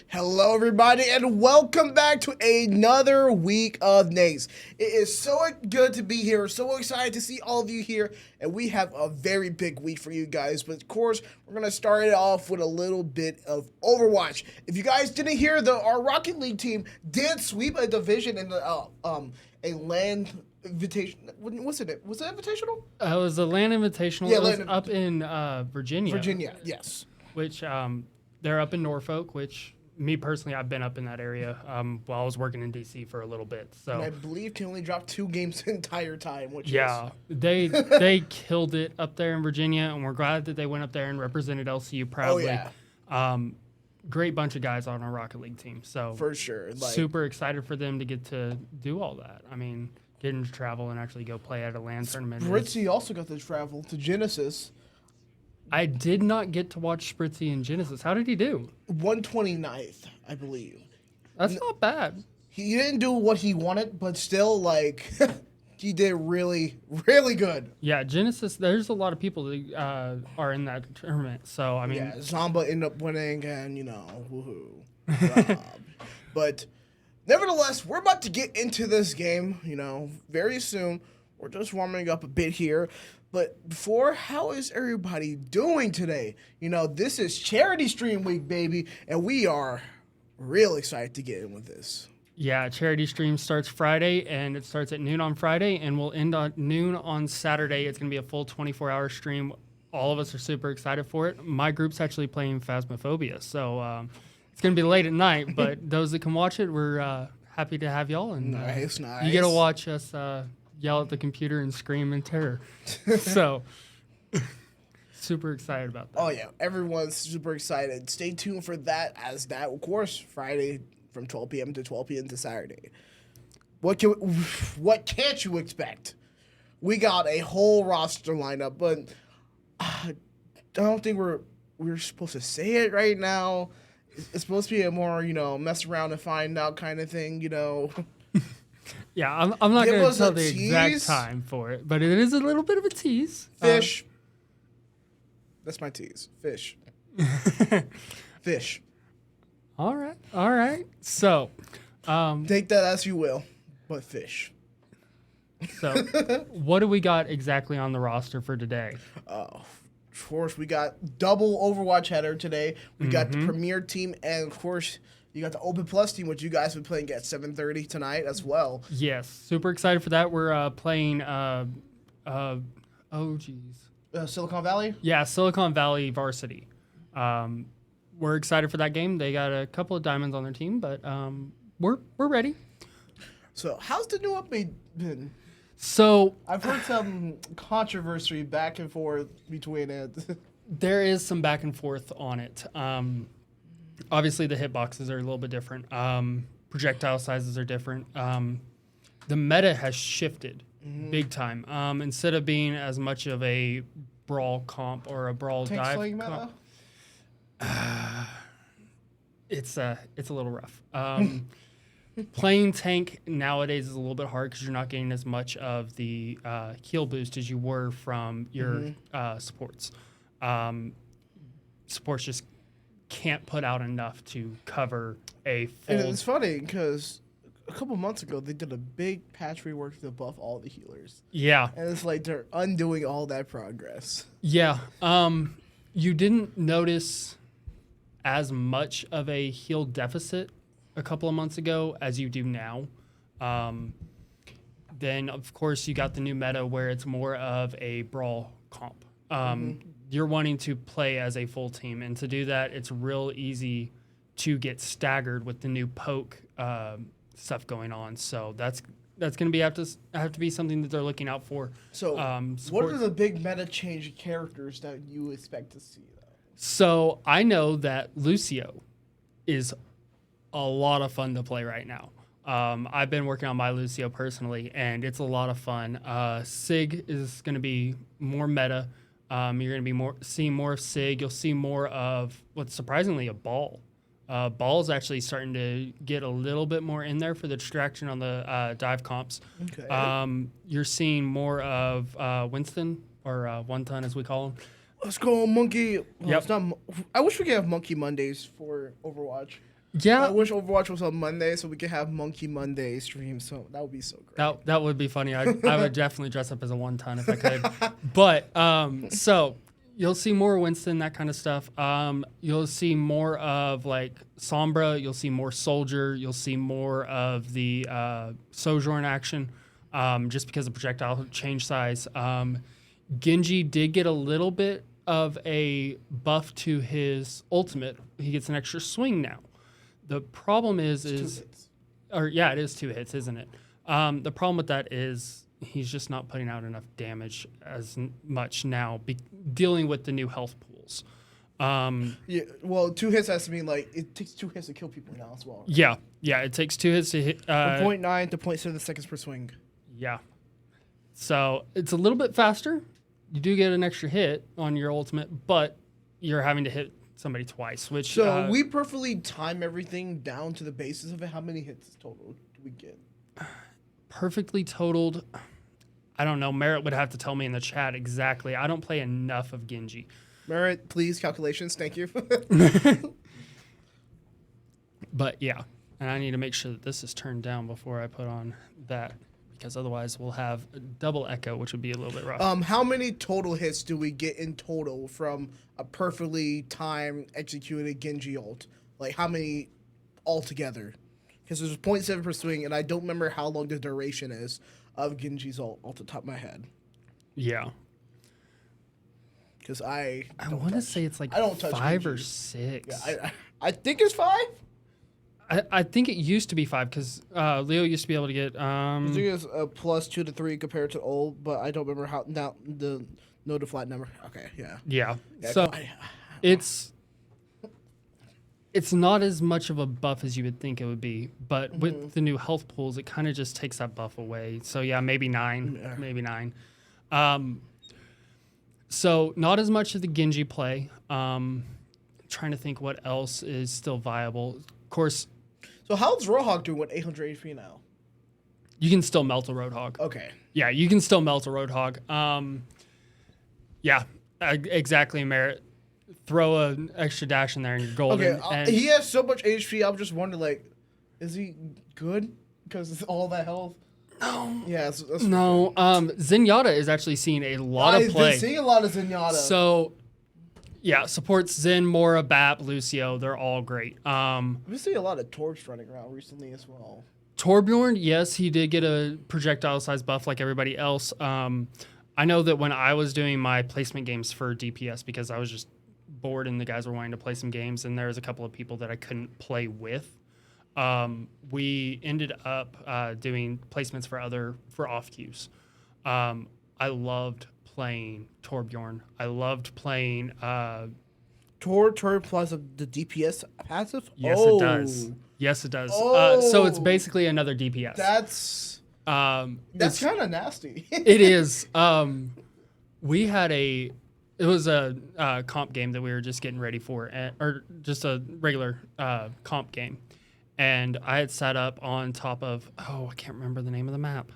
Hello, everybody, and welcome back to another week of NACE. It is so good to be here. So excited to see all of you here, and we have a very big week for you guys. But of course, we're gonna start it off with a little bit of Overwatch. If you guys didn't hear, our Rocket League team did sweep a division in the a land invitation. What's it? Was it invitational? It was the Land Invitational. Yeah, It was up in Virginia. Virginia, yes. Which they're up in Norfolk, which me personally, I've been up in that area while I was working in DC for a little bit. So And I believe he only dropped 2 games the entire time, which yeah, they killed it up there in Virginia, and we're glad that they went up there and represented LCU proudly. Oh, yeah. Great bunch of guys on our Rocket League team. So For sure. super excited for them to get to do all that. I mean, getting to travel and actually go play at a LAN tournament. Varsity also got to travel to Genesis. I did not get to watch Spritzy in Genesis. How did he do? 129th, I believe. That's not bad. He didn't do what he wanted, but still, like, he did really, really good. Yeah, Genesis, there's a lot of people that are in that tournament. So, I mean. Yeah, Zomba ended up winning, and, woohoo. But nevertheless, we're about to get into this game, very soon. We're just warming up a bit here. But before, how is everybody doing today? This is Charity Stream Week, baby, and we are real excited to get in with this. Yeah, Charity Stream starts Friday, and it starts at noon on Friday, and will end at noon on Saturday. It's going to be a full 24-hour stream. All of us are super excited for it. My group's actually playing Phasmophobia, so it's going to be late at night, but those that can watch it, we're happy to have y'all. And Nice. You get to watch us yell at the computer and scream in terror. So, super excited about that. Oh, yeah. Everyone's super excited. Stay tuned for that, of course, Friday from 12 p.m. to 12 p.m. to Saturday. What can't you expect? We got a whole roster lineup, but I don't think we're supposed to say it right now. It's supposed to be a more, mess around and find out kind of thing, Yeah, I'm not going to tell the tease. exact time for it, but it is a little bit of a tease. Fish. That's my tease. Fish. Fish. All right. So, take that as you will, but fish. So, what do we got exactly on the roster for today? Of course, we got double Overwatch header today. We got the Premier team, and of course, you got the Open Plus team, which you guys will be playing at 7:30 tonight as well. Yes, super excited for that. We're playing, Silicon Valley? Yeah, Silicon Valley Varsity. We're excited for that game. They got a couple of diamonds on their team, but we're ready. So, how's the new update been? So I've heard some controversy back and forth between it. There is some back and forth on it. Obviously, the hitboxes are a little bit different. Projectile sizes are different. The meta has shifted big time. Instead of being as much of a brawl comp or a brawl Tank dive sling comp, meta? it's a little rough. Playing tank nowadays is a little bit hard because you're not getting as much of the heal boost as you were from your supports. Supports just can't put out enough to cover a full. And it's funny because a couple months ago they did a big patch rework to buff all the healers. Yeah. And it's like they're undoing all that progress. Yeah. You didn't notice as much of a heal deficit a couple of months ago as you do now. Then, of course, you got the new meta where it's more of a brawl comp. You're wanting to play as a full team, and to do that, it's real easy to get staggered with the new poke stuff going on. So that's going to have to be something that they're looking out for. So, what are the big meta change characters that you expect to see, though? So I know that Lucio is a lot of fun to play right now. I've been working on my Lucio personally, and it's a lot of fun. Sig is going to be more meta. You're going to be seeing more of Sig. You'll see more of what's surprisingly a Ball. Ball's actually starting to get a little bit more in there for the distraction on the dive comps. Okay. You're seeing more of Winston, or One Ton as we call him. Let's go, Monkey. Well, Yep. it's not, I wish we could have Monkey Mondays for Overwatch. Yeah, I wish Overwatch was on Monday so we could have Monkey Monday stream. So that would be so great. that would be funny. I would definitely dress up as a one-ton if I could. But so you'll see more Winston, that kind of stuff. You'll see more of like Sombra. You'll see more Soldier. You'll see more of the Sojourn action, just because of projectile change size. Genji did get a little bit of a buff to his ultimate. He gets an extra swing now. The problem is Two hits. or yeah, it is 2 hits, isn't it? The problem with that is he's just not putting out enough damage as much now, dealing with the new health pools. Yeah, well, 2 hits has to mean like it takes 2 hits to kill people now as well. Yeah, it takes 2 hits to hit. From 0.9 to 0.7 seconds per swing. Yeah, so it's a little bit faster. You do get an extra hit on your ultimate, but you're having to hit somebody twice, which So we perfectly time everything down to the basis of it. How many hits total do we get? perfectly totaled. I don't know. Merritt would have to tell me in the chat exactly. I don't play enough of Genji. Merritt, please, calculations. Thank you. But yeah, and I need to make sure that this is turned down before I put on that, because otherwise we'll have a double echo, which would be a little bit rough. How many total hits do we get in total from a perfectly timed executed Genji ult? Like how many altogether? Because there's 0.7 per swing, and I don't remember how long the duration is of Genji's ult off the top of my head. Yeah. Because I want to say it's like I don't touch 5 or Genji. 6. Yeah, I think it's 5. I think it used to be 5 because Leo used to be able to get. I think it's a plus 2 to 3 compared to old, but I don't remember how now the flat number. Okay, yeah. Yeah. Yeah, So it's not as much of a buff as you would think it would be, but with the new health pools, it kind of just takes that buff away. So yeah, maybe 9, Yeah. maybe 9. So not as much of the Genji play. Trying to think what else is still viable. Of course, So how's Roadhog doing with 800 HP now? you can still melt a Roadhog. Okay. Yeah, you can still melt a Roadhog. Yeah, exactly, Merritt. Throw an extra dash in there and you're golden. Okay, and he has so much HP. I'm just wondering, like, is he good? Because it's all that health. no, Yeah, that's no. Zenyatta is actually seeing a lot of I've play. been seeing a lot of Zenyatta. So, yeah, supports Zen, Mora, Bap, Lucio. They're all great. I've been seeing a lot of Torch running around recently as well. Torbjorn, yes, he did get a projectile size buff like everybody else. I know that when I was doing my placement games for DPS, because I was just bored and the guys were wanting to play some games, and there was a couple of people that I couldn't play with. We ended up doing placements for off queues. I loved playing Torbjorn. I loved playing. Tor plus the DPS passive. Yes, it does. Yes, it does. So it's basically another DPS. That's It's kind of nasty. It is. We had it was a comp game that we were just getting ready for, or just a regular comp game. And I had set up on top of, I can't remember the name of the map.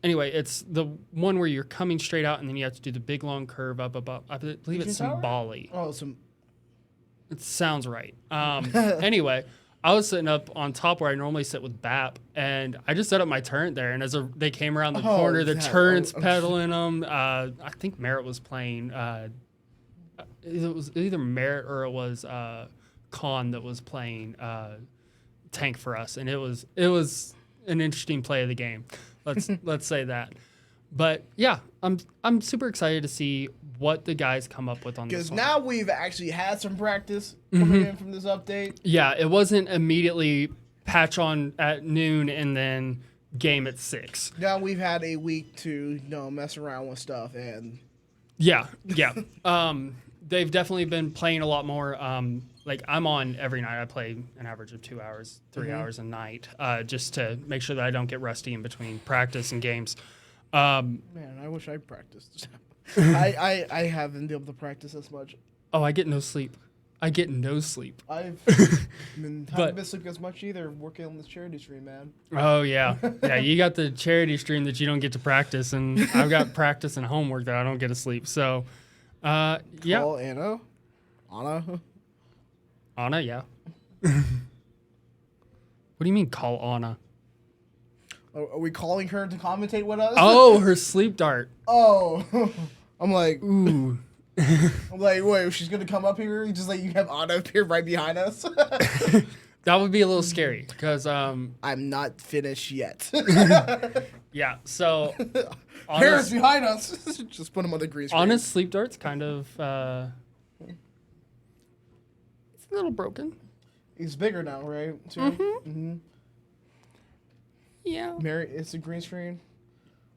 Anyway, it's the one where you're coming straight out and then you have to do the big long curve up above. I believe it's Symboli. Oh, some. It sounds right. Anyway, I was sitting up on top where I normally sit with Bap, and I just set up my turret there. And as they came around the corner, the turret's pedaling them. I think Merritt was playing. It was either Merritt or it was Khan that was playing tank for us, and it was an interesting play of the game. Let's say that. But yeah, I'm super excited to see what the guys come up with on this one. Because now we've actually had some practice coming in from this update. Yeah, it wasn't immediately patch on at noon and then game at 6. Now we've had a week to mess around with stuff, and Yeah. They've definitely been playing a lot more. Like I'm on every night. I play an average of 2 hours, 3 hours a night, just to make sure that I don't get rusty in between practice and games. man, I wish I practiced. I haven't been able to practice as much. Oh, I get no sleep. I've haven't been sleeping as much either, working on this charity stream, man. Oh yeah, yeah. You got the charity stream that you don't get to practice, and I've got practice and homework that I don't get to sleep. So, yeah. Call Anna. Anna, yeah. What do you mean call Anna? Are we calling her to commentate with us? Oh, her sleep dart. Oh. I'm like, Ooh. wait, she's gonna come up here? Just like you have Anna appear right behind us? That would be a little scary because I'm not finished yet. yeah. So Parents behind us. Just put him on the green screen. Anna's sleep dart's kind of it's a little broken. He's bigger now, right? Too? Mm-hmm. Yeah. Mary, it's a green screen.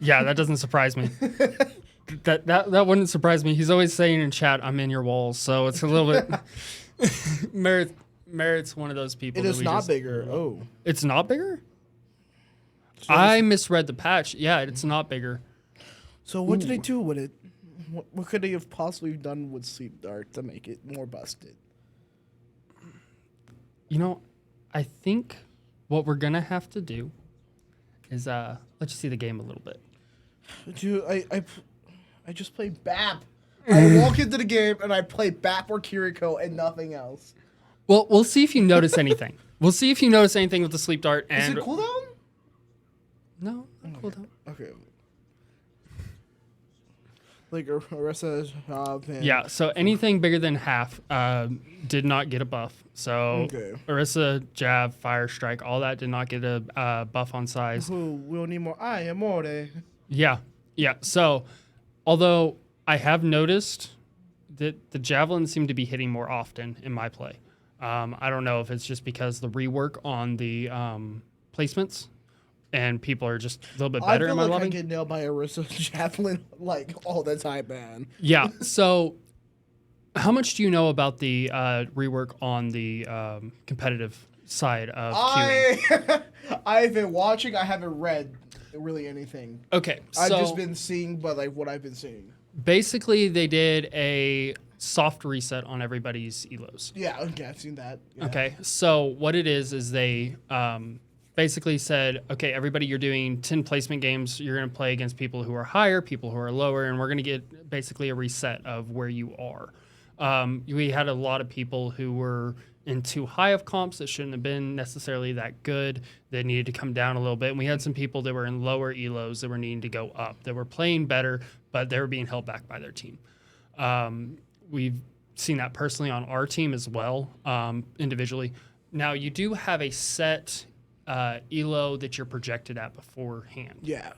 Yeah, that doesn't surprise me. That wouldn't surprise me. He's always saying in chat, "I'm in your walls," so it's a little bit. Merritt's one of those people. It is not bigger. Oh, it's not bigger. I misread the patch. Yeah, it's not bigger. So what did they do with it? What could they have possibly done with Sleep Dart to make it more busted? You know, I think what we're gonna have to do is let you see the game a little bit. Dude, I just play BAP. I walk into the game and I play BAP or Kiriko and nothing else. Well, we'll see if you notice anything. We'll see if you notice anything with the sleep dart. And is it cooldown? No, not cooldown. Okay. Like Orisa, yeah. So anything bigger than half did not get a buff. So Orisa, Jab, Fire Strike, all that did not get a buff on size. We'll need more. I am more. Yeah. So, although I have noticed that the javelins seem to be hitting more often in my play. I don't know if it's just because the rework on the placements and people are just a little bit better in my lobby. I get nailed by Orisa javelin like all the time, man. Yeah. So, how much do you know about the rework on the competitive side of queuing? I've been watching. I haven't read really anything. Okay, so I've just been seeing, but like what I've been seeing. Basically, they did a soft reset on everybody's elos. Yeah, okay, I've seen that. Yeah. Okay, so what it is they basically said, okay, everybody, you're doing 10 placement games. You're going to play against people who are higher, people who are lower, and we're going to get basically a reset of where you are. We had a lot of people who were in too high of comps that shouldn't have been necessarily that good, that needed to come down a little bit. And we had some people that were in lower elos that were needing to go up, that were playing better, but they were being held back by their team. We've seen that personally on our team as well, individually. Now, you do have a set elo that you're projected at beforehand. Yeah.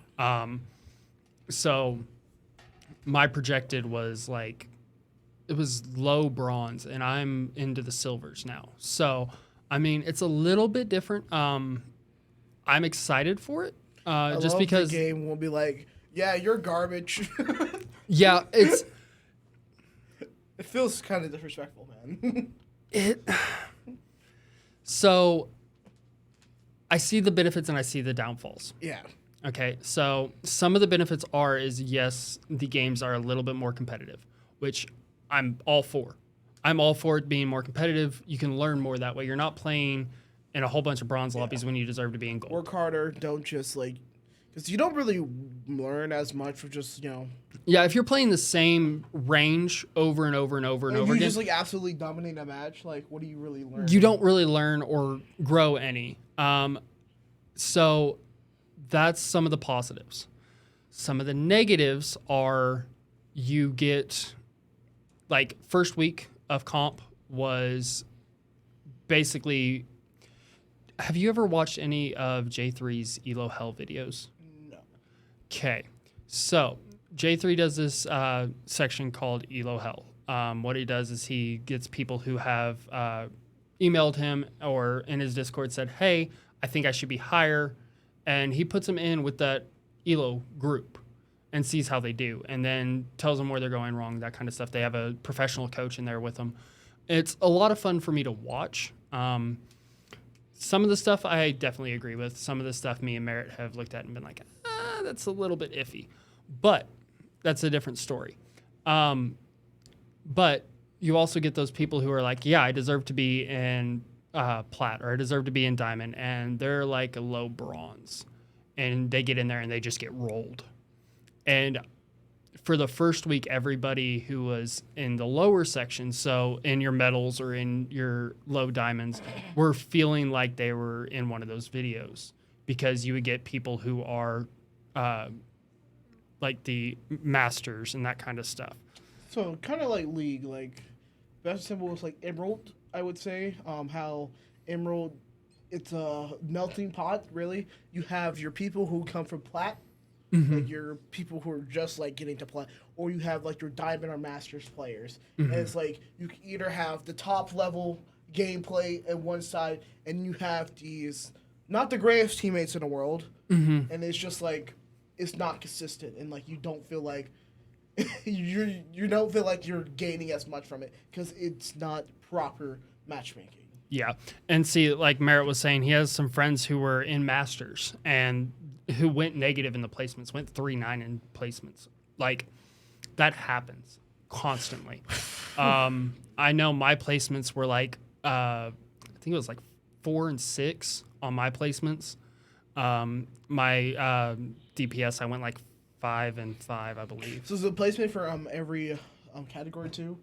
So my projected was like, it was low bronze, and I'm into the silvers now. So, I mean, it's a little bit different. I'm excited for it, just because the game will be like, yeah, you're garbage. Yeah, it feels kind of disrespectful, man. So, I see the benefits and I see the downfalls. Yeah. Okay, so some of the benefits is yes, the games are a little bit more competitive, which I'm all for. I'm all for it being more competitive. You can learn more that way. You're not playing in a whole bunch of bronze lobbies when you deserve to be in gold. Work harder. Don't just because you don't really learn as much for just, Yeah, if you're playing the same range over and over and over and over again. You just absolutely dominate a match. What do you really learn? You don't really learn or grow any. So that's some of the positives. Some of the negatives are you get... first week of comp was basically... Have you ever watched any of J3's Elo Hell videos? No. Okay. So, J3 does this section called Elo Hell. What he does is he gets people who have emailed him or in his Discord said, hey, I think I should be higher. And he puts them in with that Elo group and sees how they do, and then tells them where they're going wrong, that kind of stuff. They have a professional coach in there with them. It's a lot of fun for me to watch. Some of the stuff I definitely agree with. Some of the stuff me and Merritt have looked at and been like, that's a little bit iffy. But that's a different story. But you also get those people who are like, yeah, I deserve to be in plat, or I deserve to be in diamond, and they're like a low bronze. And they get in there and they just get rolled. And for the first week, everybody who was in the lower section, so in your metals or in your low diamonds, were feeling like they were in one of those videos, because you would get people who are like the masters and that kind of stuff. So kind of like League, like best symbol is like Emerald. I would say how Emerald, it's a melting pot. Really, you have your people who come from Plat. Like your people who are just like getting to play, or you have like your diamond or masters players, and it's like you can either have the top level gameplay at one side, and you have these not the greatest teammates in the world, and it's just like it's not consistent, and like you don't feel like you don't feel like you're gaining as much from it because it's not proper matchmaking. Yeah, and see, like Merritt was saying, he has some friends who were in masters and who went negative in the placements, went 3-9 in placements. Like, that happens constantly. I know my placements were like, I think it was like 4 and 6 on my placements. My DPS, I went like 5 and 5, I believe. So is the placement for every category too?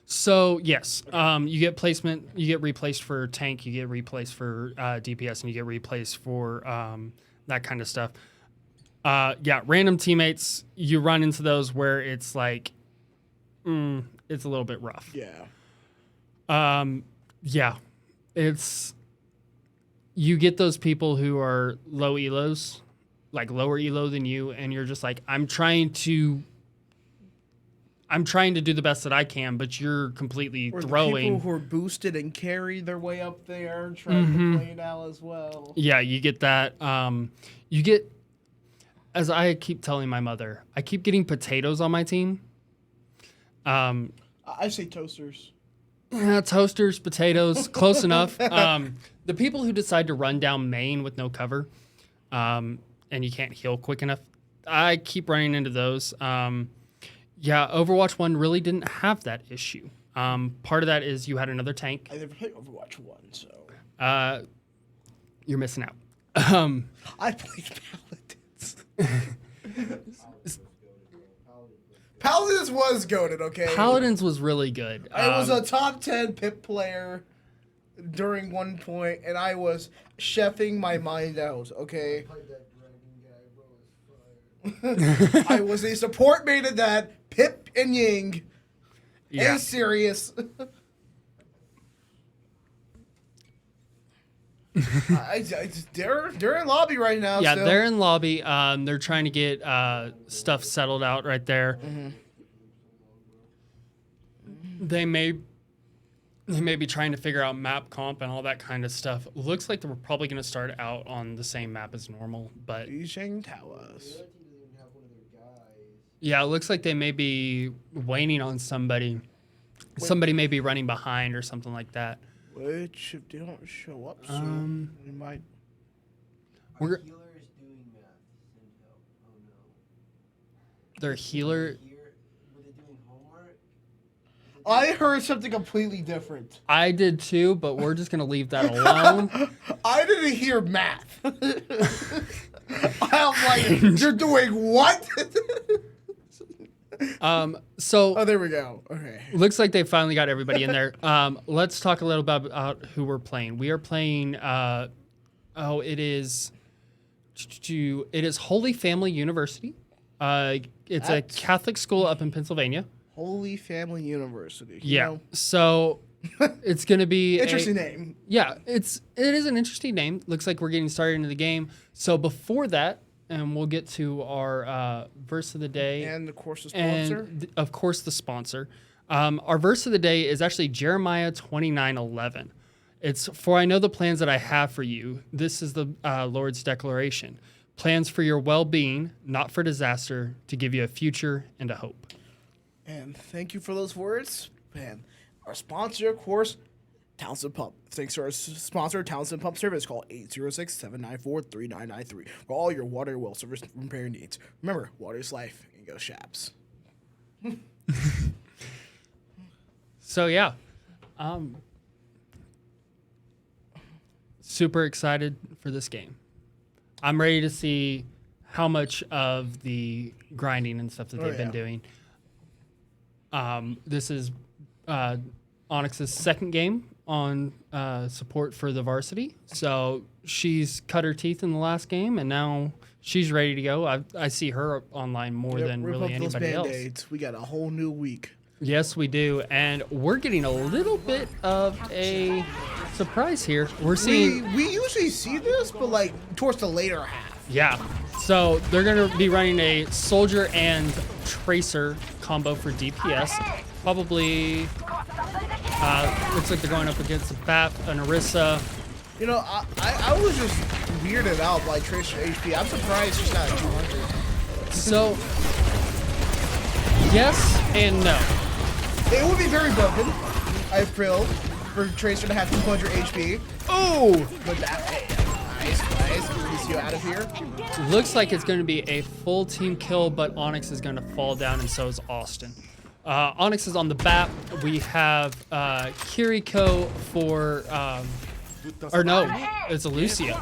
So yes, you get placement, you get replaced for tank, you get replaced for DPS, and you get replaced for that kind of stuff. Yeah, random teammates, you run into those where it's like, it's a little bit rough. Yeah. Yeah, it's, you get those people who are low elos, like lower elo than you, and you're just like, I'm trying to do the best that I can, but you're completely or throwing. The people who are boosted and carry their way up there, trying to play it out as well. Yeah, you get that. You get, as I keep telling my mother, I keep getting potatoes on my team. I say toasters. Yeah, toasters, potatoes, close enough. The people who decide to run down main with no cover, and you can't heal quick enough, I keep running into those. Yeah, Overwatch 1 really didn't have that issue. Part of that is you had another tank. I never played Overwatch 1, so... You're missing out. I played Paladins. Paladins was goated, okay? Paladins was really good. I was a top 10 pip player during one point, and I was chefing my mind out, okay? I was a support mate of that, Pip and Ying. Yeah. And serious. They're in lobby right now. Yeah, still. they're in lobby. They're trying to get stuff settled out right there. They may be trying to figure out map comp and all that kind of stuff. Looks like they're probably going to start out on the same map as normal, but yeah, it looks like they may be waiting on somebody. Somebody may be running behind or something like that. Which, if they don't show up soon, we might. We're, Healer is doing math. Oh no. their healer. Were they doing homework? I heard something completely different. I did too, but we're just going to leave that alone. I didn't hear math. I'm like, you're doing what? So Oh, there we go. Okay. looks like they finally got everybody in there. Let's talk a little bit about who we're playing. We are playing. It is Holy Family University. It's a Catholic school up in Pennsylvania. Holy Family University. Yeah. So it's going to be Interesting name. Yeah, it is an interesting name. Looks like we're getting started into the game. So before that, and we'll get to our verse of the day. And, of course, the sponsor. And, of course, the sponsor. Our verse of the day is actually Jeremiah 29:11. It's, "For I know the plans that I have for you." This is the Lord's declaration. "Plans for your well-being, not for disaster, to give you a future and a hope." And thank you for those words. And our sponsor, of course, Townsend Pump. Thanks to our sponsor, Townsend Pump Service. Call 806-794-3993 for all your water and well service repair needs. Remember, water is life, and go Shaps. So, yeah. Super excited for this game. I'm ready to see how much of the grinding and stuff that they've been yeah. doing. This is Onyx's second game on support for the Varsity. So she's cut her teeth in the last game, and now she's ready to go. I see her online more than Rip really up those anybody else. Band-Aids. We got a whole new week. Yes, we do. And we're getting a little bit of a surprise here. We're seeing... We usually see this, but like towards the later half. Yeah. So they're going to be running a Soldier and Tracer combo for DPS. Probably, looks like they're going up against a BAP, an Orisa. You know, I was just weirded out by Tracer HP. I'm surprised she's not at 200. So, yes and no. It would be very broken, I feel, for Tracer to have 200 HP. Oh! But that, hey, nice. Get you out of here. Looks like it's going to be a full team kill, but Onyx is going to fall down, and so is Austin. Onyx is on the BAP. We have Kiriko for, or no, it's a Lucio.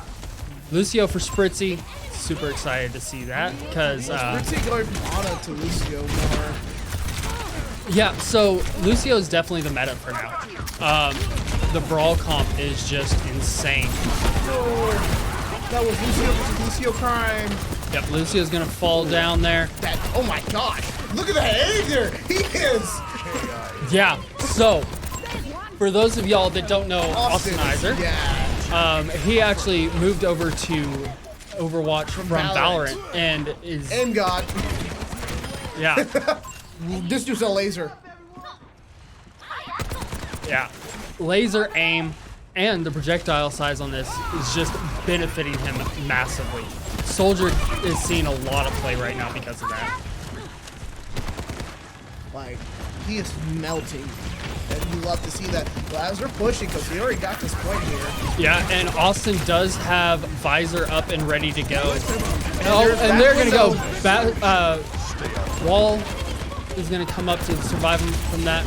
Lucio for Spritzy. Super excited to see that because Spritzy going from Ana to Lucio more. yeah. So Lucio is definitely the meta for now. The brawl comp is just insane. That was Lucio versus Lucio Prime. Yep, Lucio's gonna fall down there. That, oh my gosh. Look at that Aether. He is. Yeah, so for those of y'all that don't know Austinizer, Yeah. he actually moved over to Overwatch from Valorant and is Aim God. yeah, This dude's a laser. yeah. Laser aim and the projectile size on this is just benefiting him massively. Soldier is seeing a lot of play right now because of that. Like, he is melting. And you love to see that. But as they're pushing, because we already got this point here. Yeah, and Austin does have visor up and ready to go. And They're gonna go. Wall is gonna come up to survive him from that.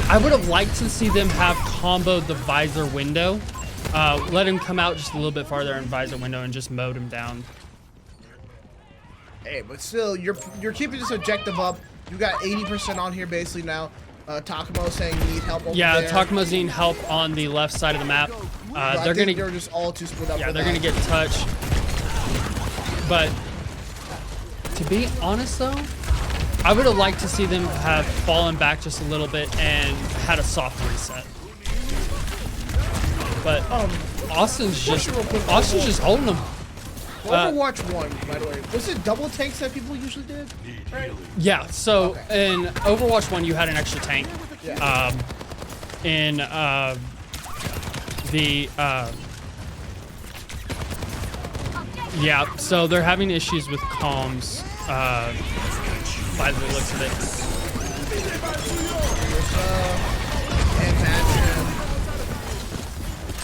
I would have liked to see them have comboed the visor window. Let him come out just a little bit farther in visor window and just mowed him down. Hey, but still, you're keeping this objective up. You got 80% on here basically now. Takamo saying you need help over Yeah, there. Takuma's needing help on the left side of the map. They're just all too split up. Yeah, for they're that. gonna get touched. But to be honest though, I would have liked to see them have fallen back just a little bit and had a soft reset. But Austin's just holding them. Overwatch 1, by the way. Was it double tanks that people usually did? Right? Yeah, so in Overwatch 1 you had an extra tank. Yeah. In yeah, so they're having issues with comms by the looks of it. And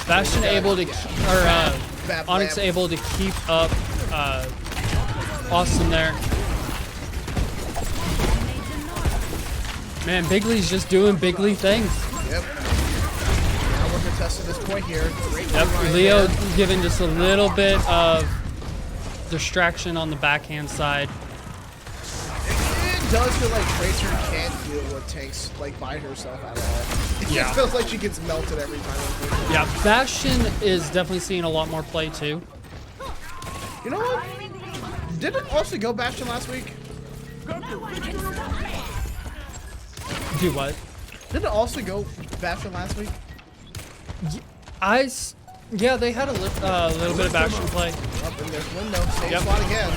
Bastion able to, Onyx Bam. able to keep up Austin there. Man, Bigley's just doing Bigley things. Yep. Now we're contesting this point here. Great Yep, run Leo there. giving just a little bit of distraction on the backhand side. It does feel like Tracer can't deal with tanks like by herself at all. Yeah. It feels like she gets melted every time. Yeah, Bastion is definitely seeing a lot more play too. You know what? Did it also go Bastion last week? Do what? Did it also go Bastion last week? Yeah, they had a little bit of Bastion play. Up in this window, same Yep. spot again.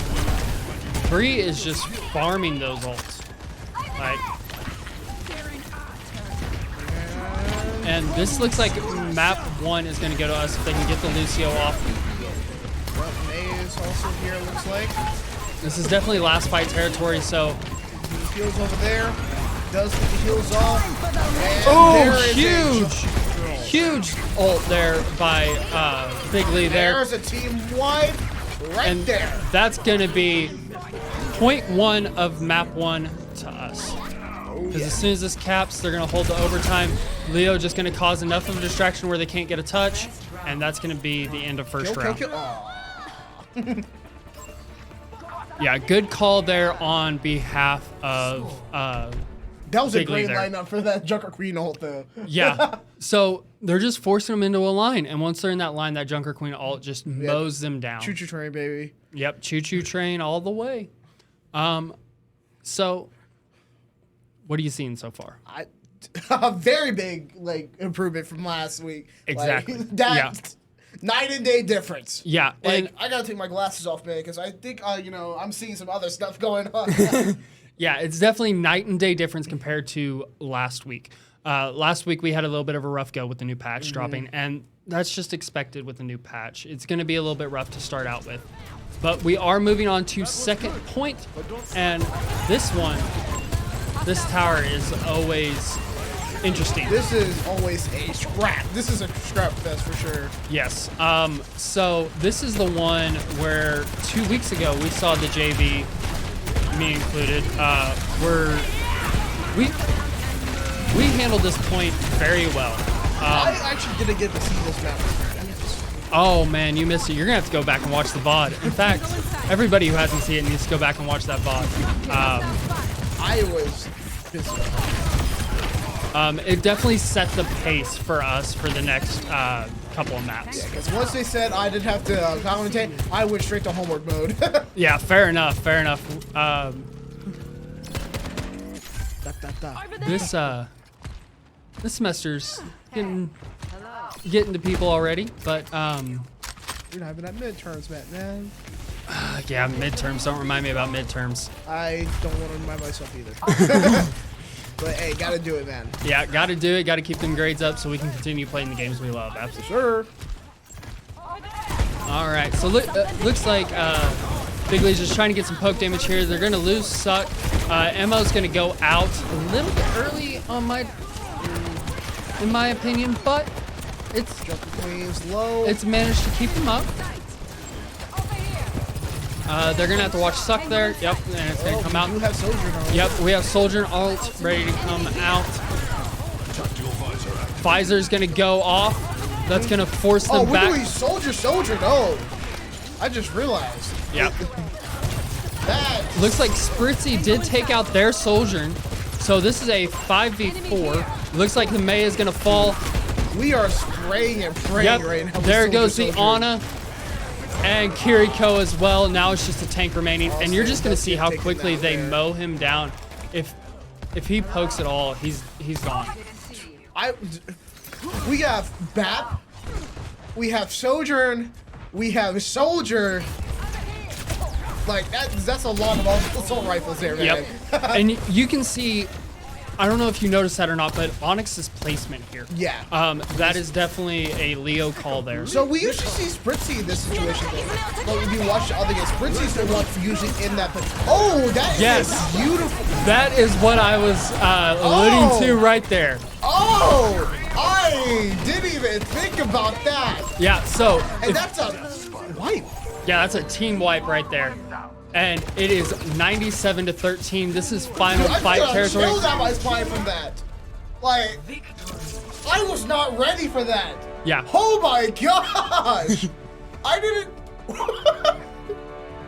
Bree is just farming those ults. Like, and this looks like map 1 is going to go to us if they can get the Lucio off. Well, NACE also here, it looks like. This is definitely last fight territory, so. He heals over there. Does get the heals off. And Oh, there is huge ult there by Bigley there. There's a team wipe right And there. that's going to be point 1 of map 1 to us. Because as soon as this caps, they're going to hold the overtime. Leo just going to cause enough of a distraction where they can't get a touch, and that's going to be the end of first round. Kill. Aw. Yeah, good call there on behalf of That was a Big Lee great there. lineup for that Junker Queen ult, though. Yeah. So they're just forcing them into a line, and once they're in that line, that Junker Queen ult just mows them down. Choo-choo train, baby. Yep, choo-choo train all the way. So what are you seeing so far? A very big improvement from last week. Exactly. That night and day difference. Yeah, and I gotta take my glasses off, man, because I think I'm seeing some other stuff going on. yeah, it's definitely night and day difference compared to last week. Last week we had a little bit of a rough go with the new patch dropping, and that's just expected with the new patch. It's going to be a little bit rough to start out with. But we are moving on to second point, and this tower is always interesting. This is always a scrap. This is a scrap fest for sure. Yes. So this is the one where 2 weeks ago we saw the JV, me included, where we handled this point very well. I actually didn't get to see this map. Oh man, you missed it. You're gonna have to go back and watch the VOD. In fact, everybody who hasn't seen it needs to go back and watch that VOD. I was pissed off. It definitely set the pace for us for the next couple of maps. Because once they said I didn't have to commentate, I went straight to homework mode. Yeah, fair enough. Fair enough. This semester's getting to people already, but You're not having that midterms, man. yeah, midterms. Don't remind me about midterms. I don't want to remind myself either. But hey, gotta do it, man. Yeah, got to do it. Got to keep them grades up so we can continue playing the games we love. Absolutely. Sure. All right, so looks like Big Lee's just trying to get some poke damage here. They're going to lose Suck. Emo's going to go out a little bit early in my opinion, but Junker Queen's low. it's managed to keep him up. They're going to have to watch Suck there. Yep, and it's going to come out. You have Soldier now. Yep, we have Soldier and ult ready to come out. Pfizer's going to go off. That's going to force them we're back. doing Soldier, no. I just realized. Yep. That. Looks like Spritzy did take out their Soldier. So this is a 5v4. Looks like the Mei is going to fall. We are spraying and praying Yep, right now. with there goes the Soldier. Ana and Kiriko as well. Now it's just a tank remaining, and you're just going to see how Taking quickly down they there. mow him down. If he pokes at all, he's gone. We have BAP. We have Sojourn. We have Soldier. Like that's a lot of assault rifles there, man. Yep. And you can see, I don't know if you noticed that or not, but Onyx's placement here. Yeah. That is definitely a Leo call there. So we usually see Spritzy in this situation, though. But when you watch the other games, Spritzy's the one usually in that. Oh, that is Yes. beautiful. That is what I was alluding to right there. Oh, I didn't even think about that. Yeah, so And that's a wipe. yeah, that's a team wipe right there. And it is 97-13. This is final I fight feel territory. chills out my spine from that. Like, I was not ready for that. Yeah. Oh my gosh. I didn't.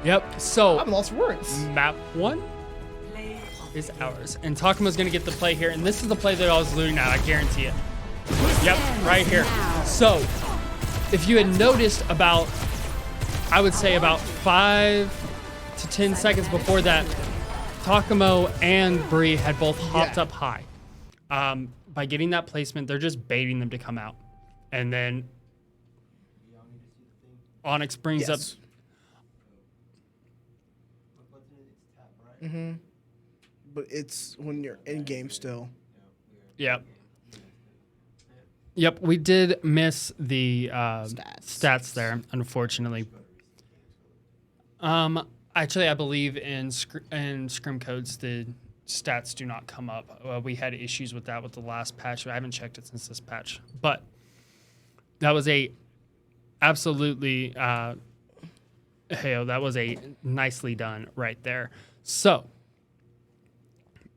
Yep. So I'm lost for words. map 1 is ours. And Takuma's going to get the play here. And this is the play that I was alluding at. I guarantee it. Yep, right here. So if you had noticed about, I would say about 5 to 10 seconds before that, Takumo and Bree had both hopped up high. By getting that placement, they're just baiting them to come out. And then Onyx brings up. But it's when you're in game still. Yep. Yep, we did miss the stats there, unfortunately. Actually, I believe in scrim codes, the stats do not come up. We had issues with that with the last patch. I haven't checked it since this patch. But that was a absolutely, that was a nicely done right there. So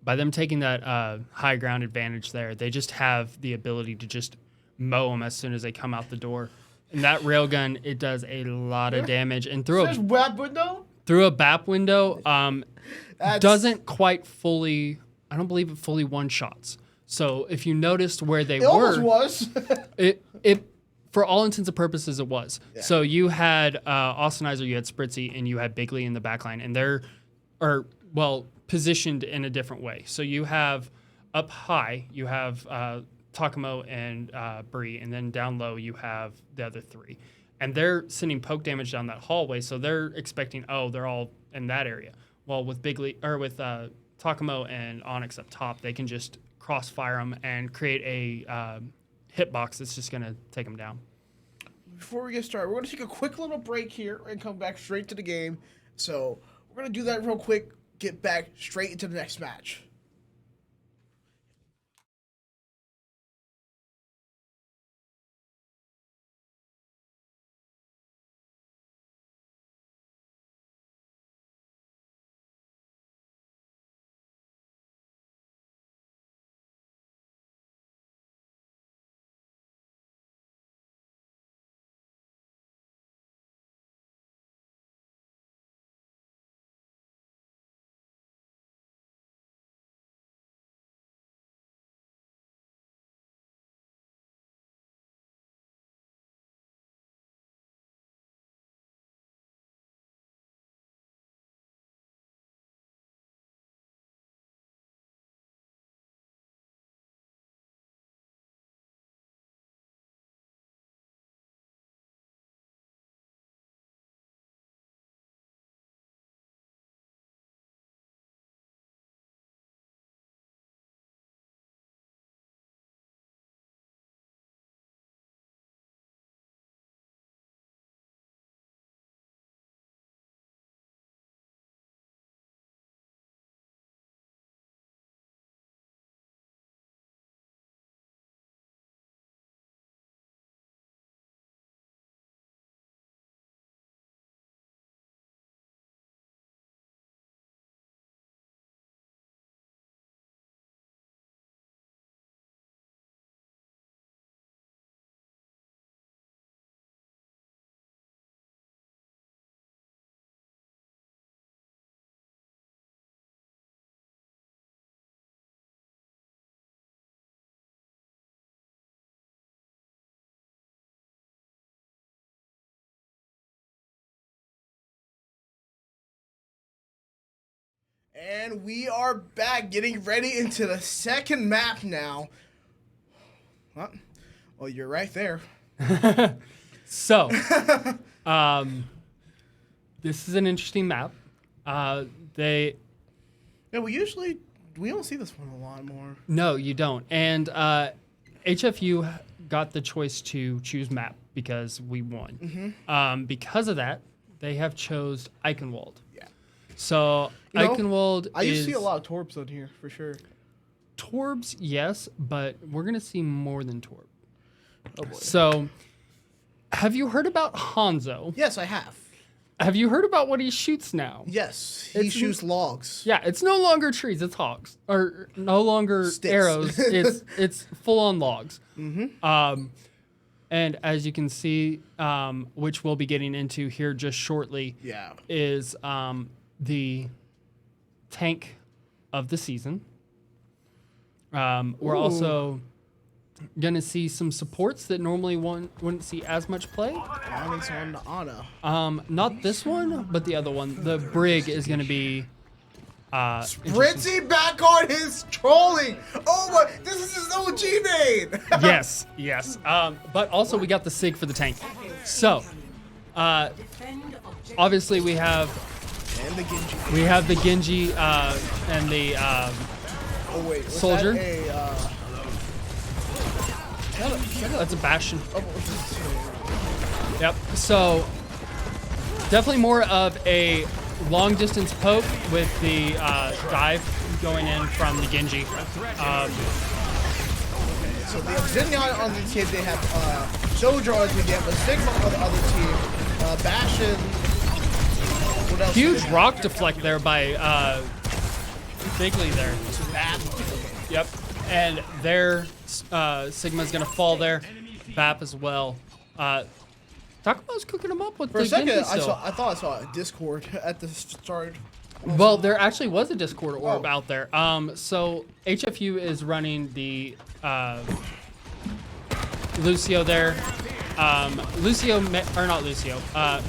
by them taking that high ground advantage there, they just have the ability to just mow them as soon as they come out the door. And that railgun, it does a lot of damage. And through There's a web window. through a BAP window, That's- doesn't quite fully. I don't believe it fully one shots. So if you noticed where they It were, almost was. it for all intents and purposes it was. Yeah. So you had Austinizer, you had Spritzy, and you had Bigley in the backline, and they're positioned in a different way. So you have up high, you have Takamo and Bree, and then down low you have the other three, and they're sending poke damage down that hallway. So they're expecting, they're all in that area. Well, with Bigley or with Takamo and Onyx up top, they can just crossfire them and create a hitbox that's just gonna take them down. Before we get started, we're gonna take a quick little break here and come back straight to the game. So we're gonna do that real quick. Get back straight into the next match. And we are back, getting ready into the second map now. Well, you're right there. So, this is an interesting map. Yeah, we don't see this one a lot more. No, you don't. And HFU got the choice to choose map because we won. Because of that, they have chose Eichenwald. Yeah. So Eichenwald I used is to see a lot of Torps on here for sure. Torbs, yes, but we're gonna see more than Torb. Oh boy. So, have you heard about Hanzo? Yes, I have. Have you heard about what he shoots now? Yes, he It's- shoots logs. Yeah, it's no longer trees, it's hogs. Or no longer Sticks. arrows, it's full on logs. And as you can see, which we'll be getting into here just shortly, Yeah. is the tank of the season. We're also going to see some supports that normally one wouldn't see as much play. Onyx on the Ana. Not this one, but the other one. The Brig is going to be interesting. Ritzy back on his trolling. Oh my, this is his OG name. Yes. But also we got the SIG for the tank. So, obviously we have And the Genji. the Genji and the Oh wait, was Soldier. That's a Bastion. Yep. So definitely more of a long distance poke with the dive going in from the Genji. So the Obsidian on the team, they have Soldier on the team, they have a Sigma on the other team, Bastion. What else? Huge rock deflect there by Bigley there. Bad. Yep. And their Sigma's gonna fall there. BAP as well. Takuma's cooking them up with For a the second, Genji I still. thought I saw a Discord at the start. Well, there actually was a Discord orb Oh. out there. So HFU is running the Lucio there. Lucio, or not Lucio,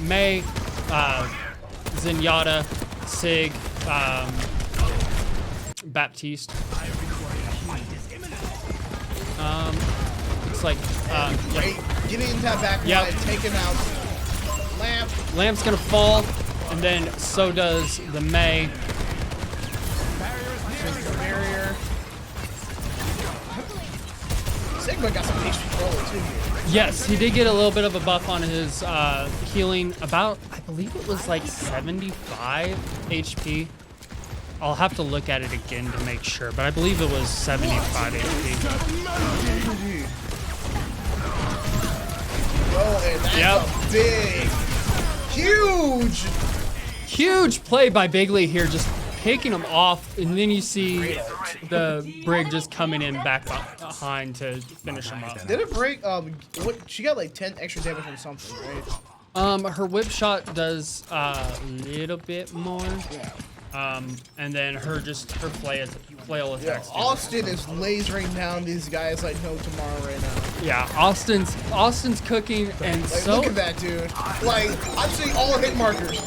Mei, Zenyatta, Sig, Baptiste. Looks like, Great. Getting into that back Yep. line, taking out Lamp. Lamp's gonna fall, and then so does the Mei. There's the barrier. Sigma got some HP controller too here. Yes, he did get a little bit of a buff on his healing. About, I believe it was like 75 HP. I'll have to look at it again to make sure, but I believe it was 75 HP. Oh, and that's Yep. a big, huge. Huge play by Bigley here, just picking him off, and then you see the Brig just coming in back behind to finish him up. Did it break? What? She got like 10 extra damage from something, right? Her whip shot does a little bit more. Yeah. And then her flail attacks. Austin is lasering down these guys like no tomorrow right now. Yeah, Austin's cooking, and Like, so look at that, dude. Like, I'm seeing all hit markers.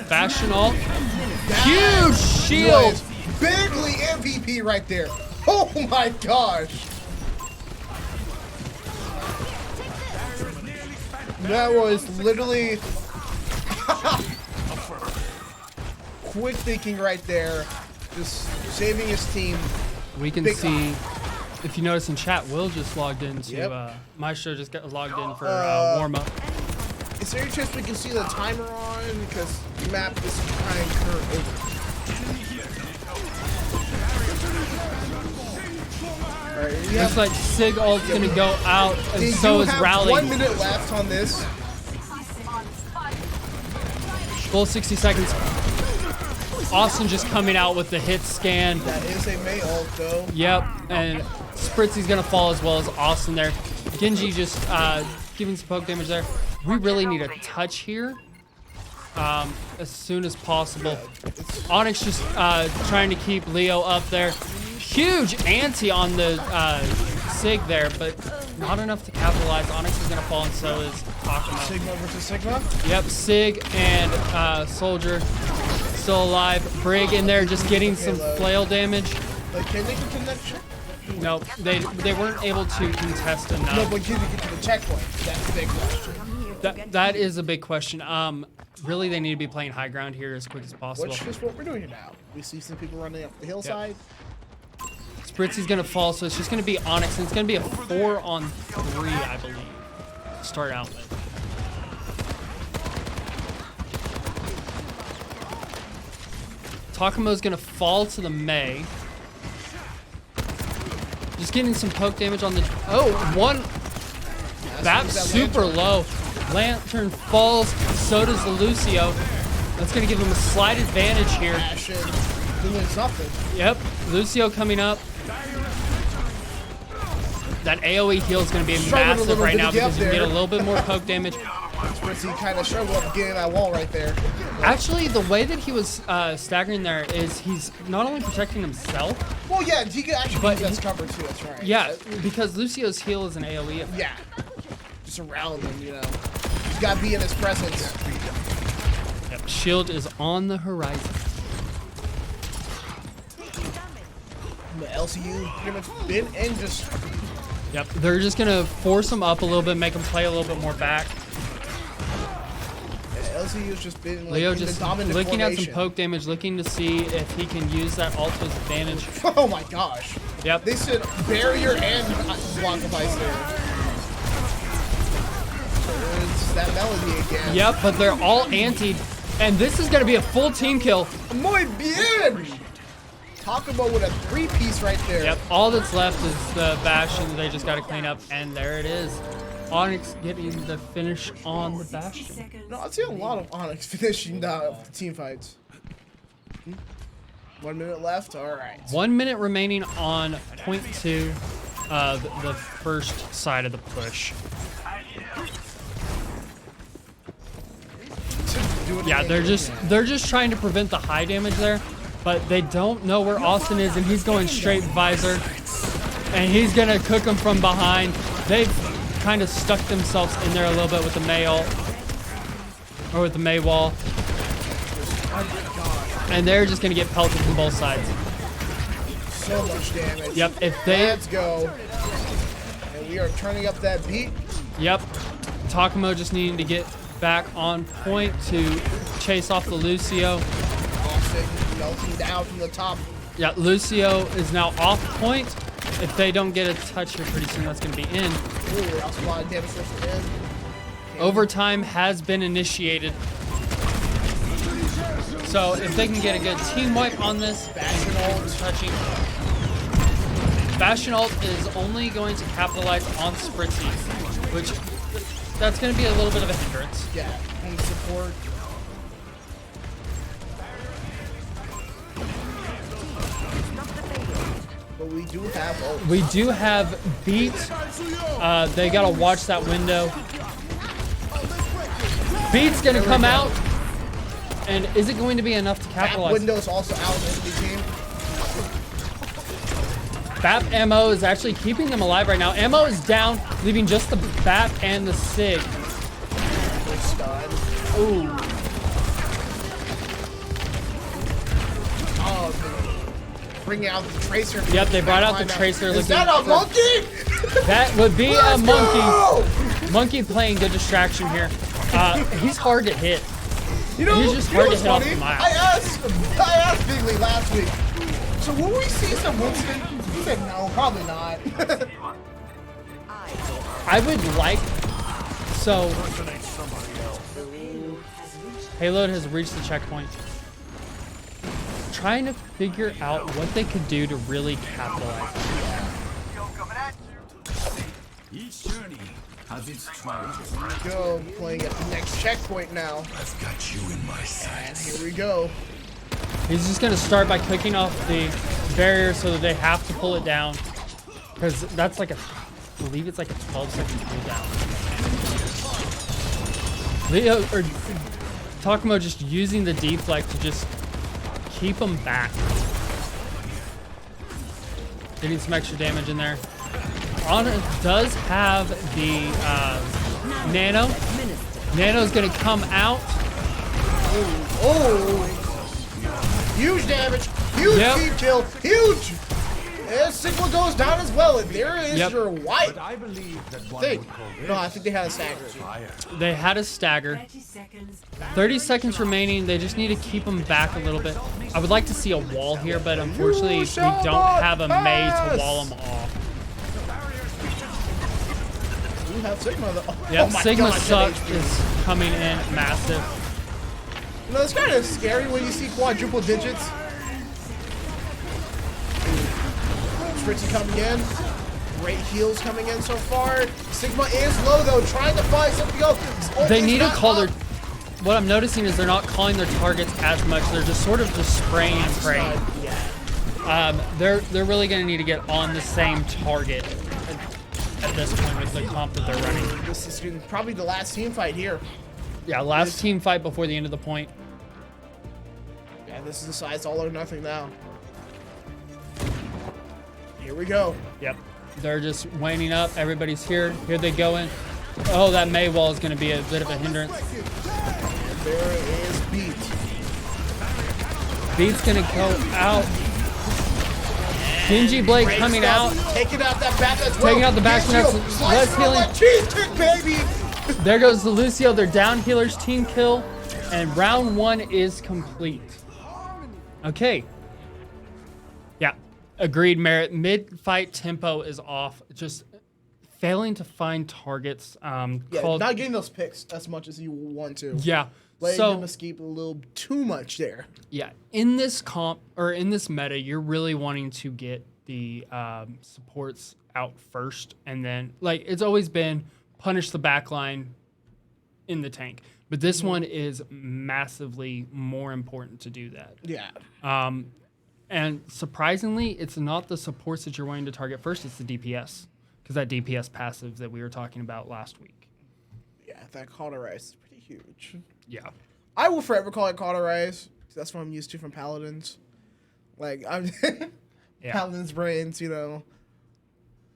Bastion ult. Huge shield. Was Bigley MVP right there. Oh my gosh. That was literally quick thinking right there. Just saving his team. We can Big see, if you notice in chat, Will just logged into, Yep. Maestro just got logged in for warm up. Is there any chance we can see the timer on? Because the map is kind of curved over. Alright, we Looks have, like Sig ult's gonna go out, and they so do is have Rally. 1 minute left on this. Full 60 seconds. Austin just coming out with the hit scan. That is a May ult though. Yep, and Spritzy's gonna fall as well as Austin there. Genji just giving some poke damage there. We really need a touch here as soon as possible. Onyx just trying to keep Leo up there. Huge anti on the Sig there, but not enough to capitalize. Onyx is gonna fall, and so is Takuma. Sigma versus Sigma. Yep, Sig and Soldier still alive. Brig in there just getting some flail damage. But can they get connection? Nope, they weren't able to contest enough. No, but can they get to the checkpoint? That's the big question. That is a big question. Really, they need to be playing high ground here as quick as possible. Which is what we're doing here now. We see some people running up the hillside. Spritzy's gonna fall, so it's just gonna be Onyx, and it's gonna be a 4-on-3, I believe, to start out with. Takumo's gonna fall to the Mei. Just getting some poke damage on the. Oh, one. That's super low. Lantern falls, so does the Lucio. That's gonna give him a slight advantage here. Ashen doing something. Yep, Lucio coming up. That AoE heal is going to be Struggling a massive little right bit now to get because you up can get a there. little bit more poke damage. Spritzy kind of struggled up getting that wall right there. Actually, the way that he was staggering there is he's not only protecting himself, Well, yeah, he could actually But use that cover too. That's right. yeah, because Lucio's heal is an AoE. Yeah. Just around him, you know. He's got to be in his presence. Yep, shield is on the horizon. The LCU pretty much been in just. Yep, they're just going to force him up a little bit, make him play a little bit more back. LCU's just been like, Leo in just the dominant looking formation. at some poke damage, looking to see if he can use that ult to his advantage. Oh my gosh. Yep. They said barrier and block of ice there. It's that melody again. Yep, but they're all antied, and this is going to be a full team kill. Muy bien! Takumo with a 3-piece right there. Yep, all that's left is the Bastion. They just got to clean up, and there it is. Onyx getting the finish on the Bastion. No, I've seen a lot of Onyx finishing the team fights. 1 minute left. All right. 1 minute remaining on point 2, the first side of the push. doing Yeah, it. they're just trying to prevent the high damage there, but they don't know where Austin is, and he's going straight visor, and he's gonna cook them from behind. They've kind of stuck themselves in there a little bit with the May ult, or with the May wall, and they're just gonna get pelted from both sides. So much damage. Yep, if they Let's go. And we are turning up that beat. Yep. Takamo just needing to get back on point to chase off the Lucio. Austin melting down from the top. Yeah, Lucio is now off point. If they don't get a touch here pretty soon, that's going to be in. Ooh, that's a lot of damage for in. Overtime has been initiated. So if they can get a good team wipe on this, Bastion ult. touching. Bastion ult is only going to capitalize on Spritzy, which that's going to be a little bit of a hindrance. Yeah, home support. But we do have ult. We do have beat. They got to watch that window. Beat's going to come out. And is it going to be enough to That capitalize? window's also out in the team. BAP ammo is actually keeping them alive right now. Ammo is down, leaving just the BAP and the SIG. We're stunned. Ooh. Oh, bringing out the tracer. Yep, they brought out the tracer. Is looking that a for- monkey? That would be a Let's monkey. go! Monkey playing good distraction here. He's hard to hit. You know, He's just you know hard to what's hit off funny? the map. I asked Bigley last week. So will we see some Winston? He said no, probably not. I would like. So. Payload has reached the checkpoint. Trying to figure out what they could do to really capitalize. Each journey has its trials. Go, playing at the next checkpoint now. I've got you in my And sights. here we go. He's just going to start by clicking off the barrier so that they have to pull it down. Because that's like I believe it's like a 12-second cooldown. Leo, or Takamo just using the deflect to just keep them back. Getting some extra damage in there. Honor does have the Nano. Nano's going to come out. Oh! Huge damage. Huge Yep. team kill. Huge! And Sigma goes down as well. And there is Yep. your white I believe that one thing. would call this No, I think they had a stagger. fire. They had a stagger. 30 seconds remaining. They just need to keep them back a little bit. I would like to see a wall here, but unfortunately, we shall don't not have a May to pass. wall them off. We have Sigma though. Yep, Oh my Sigma gosh, Suck that HP. is coming in massive. You know, it's kind of scary when you see quadruple digits. Fritzy coming in. Great heals coming in so far. Sigma is low though, trying to find something else. They need to call their. What I'm noticing is they're not calling their targets as much. They're just sort of just spraying and praying. They're really going to need to get on the same target at this point with the comp that they're running. This is probably the last team fight here. Yeah, last team fight before the end of the point. Yeah, this is the size all or nothing now. Here we go. Yep. They're just waning up. Everybody's here. Here they go in. Oh, that May wall is going to be a bit of a hindrance. And there is Beat. Beat's going to go out. Genji Blade Great coming stuff. out. Taking out that back as well. Taking out the back, Here's that's Shield. less Slice from healing. that cheese kick, baby. There goes the Lucio. Their down healers team kill. And round one is complete. Okay. Yeah. Agreed, Merritt. Mid-fight tempo is off. Just failing to find targets. Yeah, not getting those picks as much as you want to. Yeah. Letting So them escape a little too much there. yeah, in this comp or in this meta, you're really wanting to get the supports out first, and then like it's always been punish the backline in the tank. But this one is massively more important to do that. Yeah. And surprisingly, it's not the supports that you're wanting to target first; it's the DPS, because that DPS passive that we were talking about last week. Yeah, that cauterize is pretty huge. Yeah. I will forever call it cauterize. That's what I'm used to from Paladins. Like, I'm Yeah. Paladins brains, you know.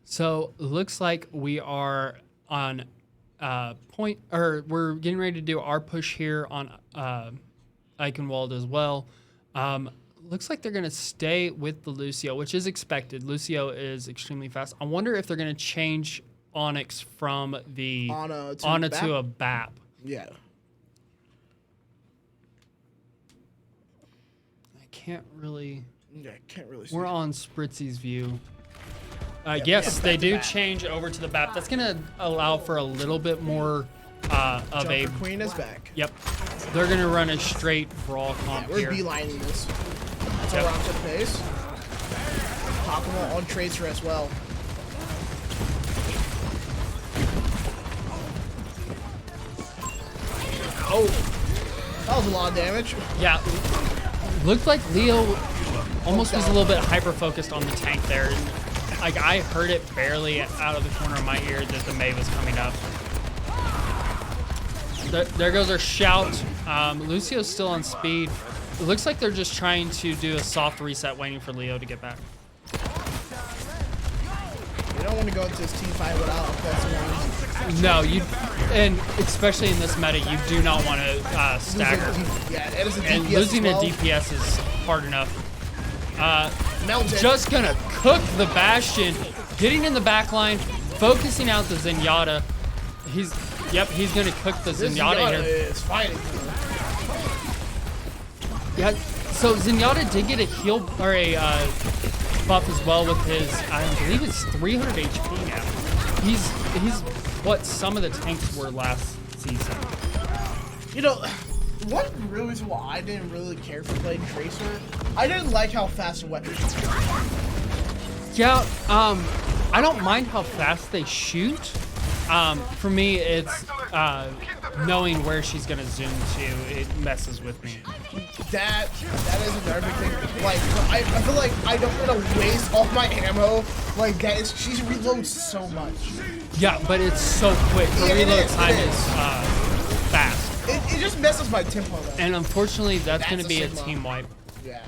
So looks like we are on point, or we're getting ready to do our push here on Eichenwald as well. Looks like they're going to stay with the Lucio, which is expected. Lucio is extremely fast. I wonder if they're going to change Onyx from the Ana to a BAP. Yeah. I can't really. Yeah, can't really see. We're on Spritzy's view. Yep, Yes, yep, they back to do back. change over to the BAP. That's going to allow for a little bit more of a. Jumper Queen is back. Yep. They're going to run a straight brawl comp We're here. beelining this. That's Yep. how we're on to the pace. Pokemon on Tracer as well. Oh, that was a lot of damage. Yeah. Looked like Leo almost was a little bit hyper-focused on the tank there. Like, I heard it barely out of the corner of my ear that the May was coming up. There goes our shout. Lucio's still on speed. It looks like they're just trying to do a soft reset, waiting for Leo to get back. You don't want to go into this team fight without offensive ones. No, and especially in this meta, you do not want to stagger. Yeah, it is a DPS And losing as well. a DPS is hard enough. Melted. Just gonna cook the Bastion, getting in the back line, focusing out the Zenyatta. He's gonna cook the This Zenyatta Zenyatta here. is fighting. Yeah, so Zenyatta did get a heal or a buff as well with his, I believe it's 300 HP now. He's what some of the tanks were last season. You know, one real reason why I didn't really care for playing Tracer, I didn't like how fast the weapons were. Yeah, I don't mind how fast they shoot. For me, it's knowing where she's gonna zoom to. It messes with me. That is another big thing. Like, I feel like I don't want to waste all my ammo. Like, that is, she reloads so much. Yeah, but it's so quick. The Yeah, it reload is, time it is fast. It just messes my tempo though. And unfortunately, that's That's going to a be a Sigma. team wipe Yeah,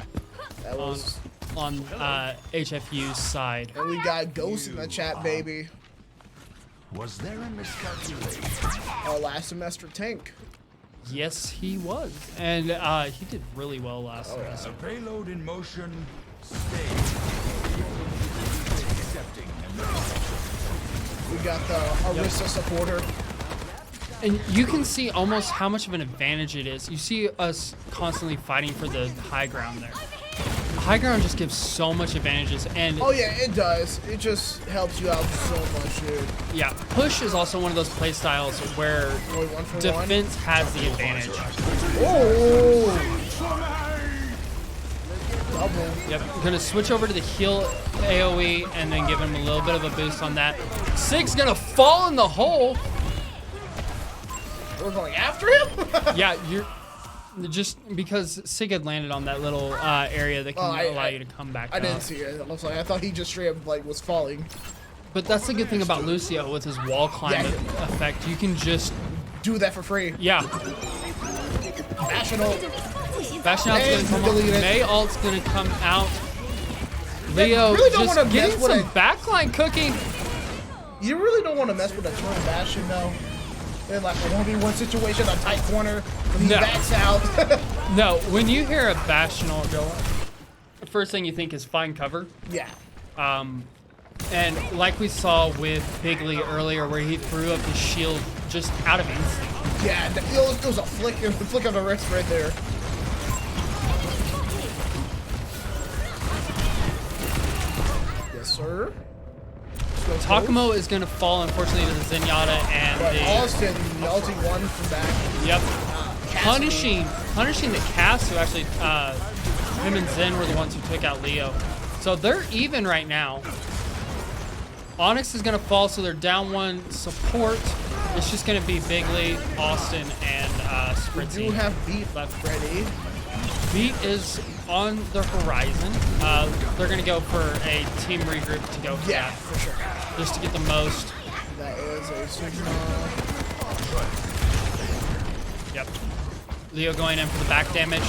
that was. on HFU's side. And we got Ghost in the chat, baby. Was there a miscalculation? Our last semester tank. Yes, he was. And he did really well last Oh, semester. A payload in motion. Stay. Accepting and We got the Arista supporter. And you can see almost how much of an advantage it is. You see us constantly fighting for the high ground there. The high ground just gives so much advantages. And Oh yeah, it does. It just helps you out so much, dude. yeah, push is also one of those play styles where Only one for defense has the advantage. one. Oh! Double. Yep, gonna switch over to the heal AoE and then give him a little bit of a boost on that. Sig's gonna fall in the hole. We're going after him? Yeah, you're just because Sig had landed on that little area that can allow you to come back I up. didn't see it. I thought he just straight up like was falling. But that's the good thing about Lucio with his wall climb Yeah. effect. You can just, Do that for free. yeah. National. Bastion ult's And gonna come delete out. it. May ult's gonna come out. Leo really don't just wanna getting mess with some backline cooking. You really don't want to mess with a turn Bastion though. In like a 1v1 situation, a tight corner, when he No. backs out. No, when you hear a Bastion ult go, the first thing you think is find cover. Yeah. And like we saw with Bigley earlier, where he threw up his shield just out of instinct. Yeah, it was a flick of the wrist right there. Yes, sir. Let's go Takamo is going to fall, unfortunately, to the Zenyatta and But the... Austin melting one from back. Yep. Cassidy. Punishing the cast, who actually... him and Zen were the ones who took out Leo. So they're even right now. Onyx is going to fall, so they're down one support. It's just going to be Bigley, Austin, and We Spritzy. do have Beat left. ready. Beat is on the horizon. They're going to go for a team regroup to go for Yeah, that, for sure. just to get the most. That is a Sigma. Yep. Leo going in for the back damage.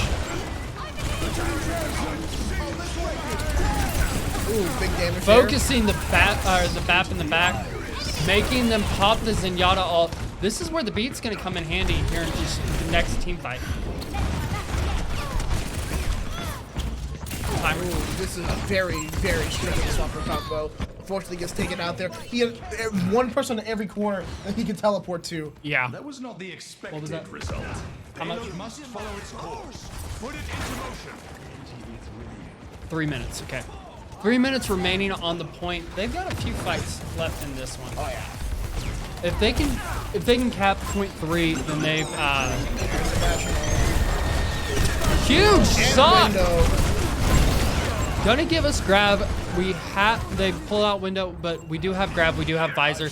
Ooh, big damage Focusing the BAP in the back, making them pop the Zenyatta ult. This is where the beat's gonna come in handy here in the next team fight. Ooh, this is a very, very strict swapper combo. Unfortunately, gets taken out there. He has one person in every corner that he can teleport to. Yeah. That was not the expected that? result. How much? Payload must follow its course. Put it into motion. 3 minutes, okay. 3 minutes remaining on the point. They've got a few fights left in this one. Oh yeah. If they can cap point 3, then they've huge suck. Gonna give us grab. They pull out window, but we do have grab. We do have visor.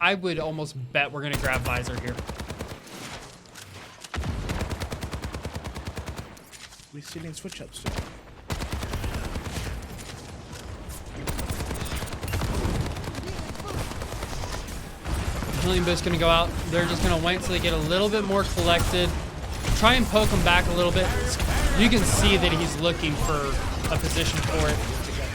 I would almost bet we're gonna grab visor here. We're seeing switch ups too. Healing Boost gonna go out. They're just gonna wait until they get a little bit more collected. Try and poke him back a little bit. You can see that he's looking for a position for it.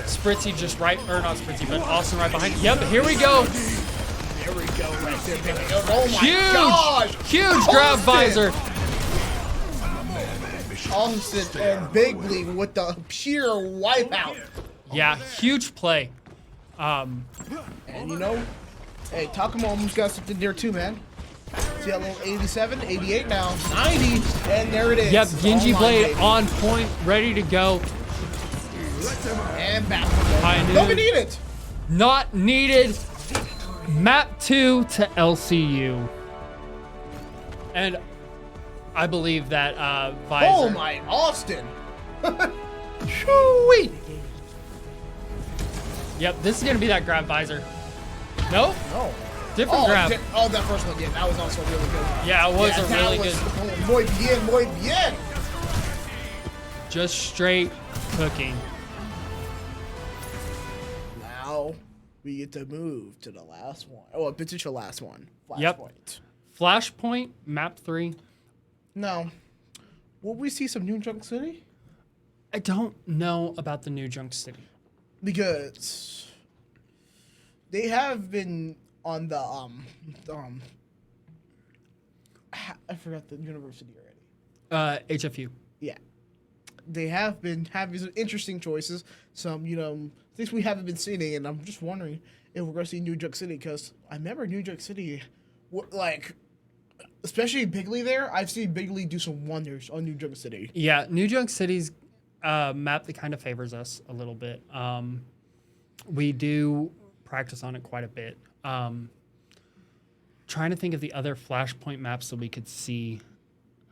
Spritzy just right, or not Spritzy, but Austin right behind. Yep, here we go. There we go, right there, baby. Oh my Huge, gosh! huge grab visor. Austin and Bigley with the pure wipeout. Yeah, huge play. And you know, hey, Takuma almost got something there too, man. See that little 87, 88 now, 90, and there it is. Yep, It's Genji online, blade baby. on point, ready to go. And back. I knew. Don't need it. Not needed. Map 2 to LCU. And I believe that visor. Oh my, Austin. Shoo-wee. Yep, this is gonna be that grab visor. Nope. No. Different grab. That first one, yeah, that was also really good. Yeah, it was Yeah, a that really was- good. Muy bien, muy bien. Just straight cooking. Now we get to move to the last one. Oh, a potential last one. Yep. Flashpoint. Flashpoint, map 3. Now, will we see some new Junk City? I don't know about the new Junk City. Because they have been on the I forgot the university already. HFU. Yeah. They have been having some interesting choices. Some, things we haven't been seeing, and I'm just wondering if we're going to see New Junk City, because I remember New Junk City, especially Bigley there, I've seen Bigley do some wonders on New Junk City. Yeah, New Junk City's map that kind of favors us a little bit. We do practice on it quite a bit. Trying to think of the other Flashpoint maps that we could see.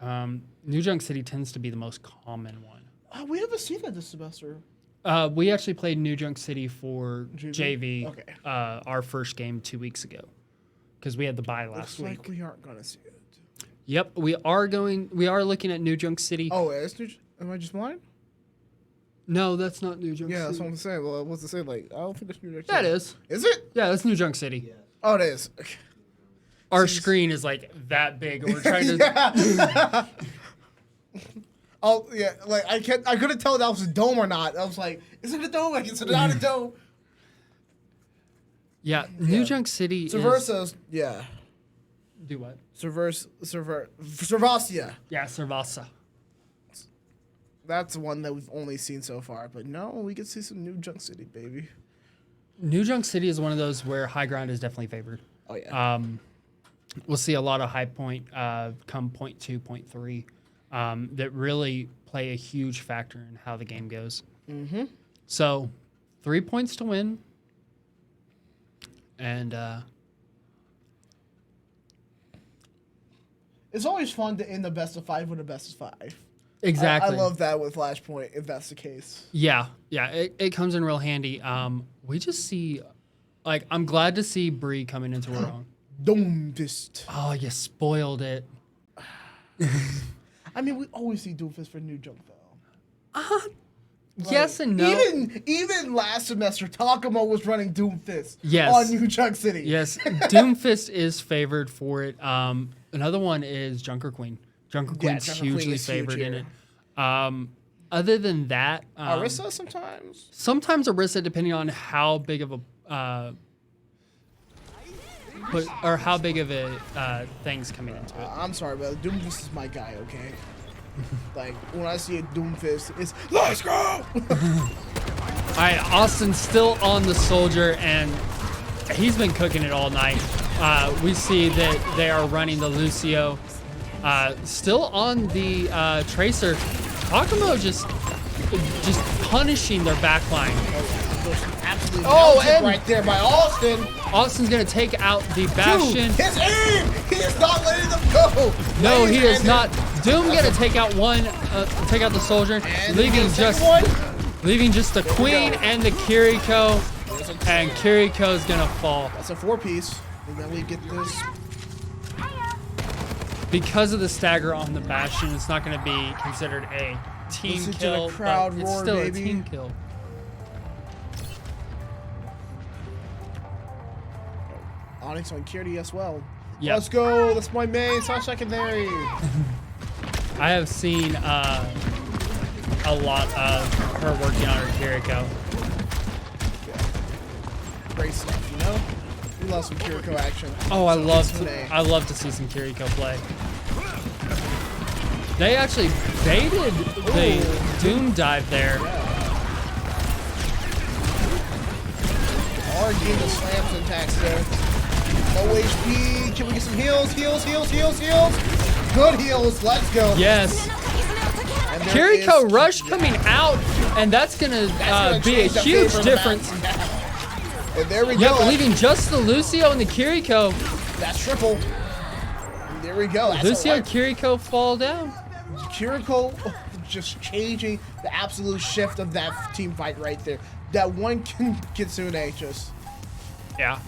New Junk City tends to be the most common one. We haven't seen that this semester. We actually played New Junk City for JV, Okay. our first game 2 weeks ago, because we had the bye last Looks week. like we aren't going to see it. Yep, we are looking at New Junk City. Oh, it's am I just blind? No, that's not New Junk Yeah, City. that's what I'm saying. Well, what's to say? I don't think it's New Junk City. That is. Is it? Yeah, that's New Junk City. Oh, it is. Our screen is like that big. We're trying to. Oh yeah, I couldn't tell if that was a dome or not. I was like, is it a dome? Like, is it not a dome? Yeah, New Junk City Cerversa's, yeah. Do what? Cervasia. Yeah, Cervasa. That's one that we've only seen so far, but no, we can see some New Junk City, baby. New Junk City is one of those where high ground is definitely favored. Oh yeah. We'll see a lot of high point come point 2, point 3 that really play a huge factor in how the game goes. Mm-hmm. So 3 points to win. And It's always fun to end the best of 5 with a best of 5. exactly. I love that with Flashpoint, if that's the case. Yeah, it comes in real handy. We just see, I'm glad to see Bree coming into her own. Dome Fist. Oh, you spoiled it. I mean, we always see Doomfist for New Junk, though. Yes and no. Even last semester, Takamo was running Doomfist Yes. on New Chuck City. Yes, Doomfist is favored for it. Another one is Junker Queen. Junker Queen's Junker Queen hugely is huge favored in here. it. Other than that, Arissa sometimes. sometimes Arissa, depending on how big of a or how big of a thing's coming into it. I'm sorry, but Doomfist is my guy. Okay. Like when I see a Doomfist, it's let's go. All right, Austin's still on the soldier, and he's been cooking it all night. We see that they are running the Lucio. Still on the Tracer. Takamo just punishing their backline. Absolutely Oh, melted and- right there by Austin. Austin's gonna take out the Dude, Bastion. his aim! He is not letting them go. No, Ladies he is and- not. Doom gonna take out the soldier, And leaving the second just one. the Queen and the Kiriko, and Kiriko's gonna fall That's a 4-piece. And then we get this. because of the stagger on the Bastion. It's not gonna be considered a team Listen to the kill, crowd but it's roar, still baby. a team kill. Onyx on Kirti as well. Yep. Let's go. That's my main. Slash secondary. I have seen a lot of her working on her Kiriko. Great stuff, you know? We love some Kiriko action. Oh, I love today. to see some Kiriko play. They actually baited the Doom dive there. Hard game of slams and attacks there. No HP. Can we get some heals? Heals. Good heals. Let's go. Yes. And there Kiriko is- rush coming out, and that's gonna, That's gonna be a change the huge favor of difference. that. And there we Yep, go. leaving just the Lucio and the Kiriko. That's triple. And there we go. That's Lucio a and Kiriko fall down. Kiriko just changing the absolute shift of that team fight right there. That one Kitsune just. Yeah.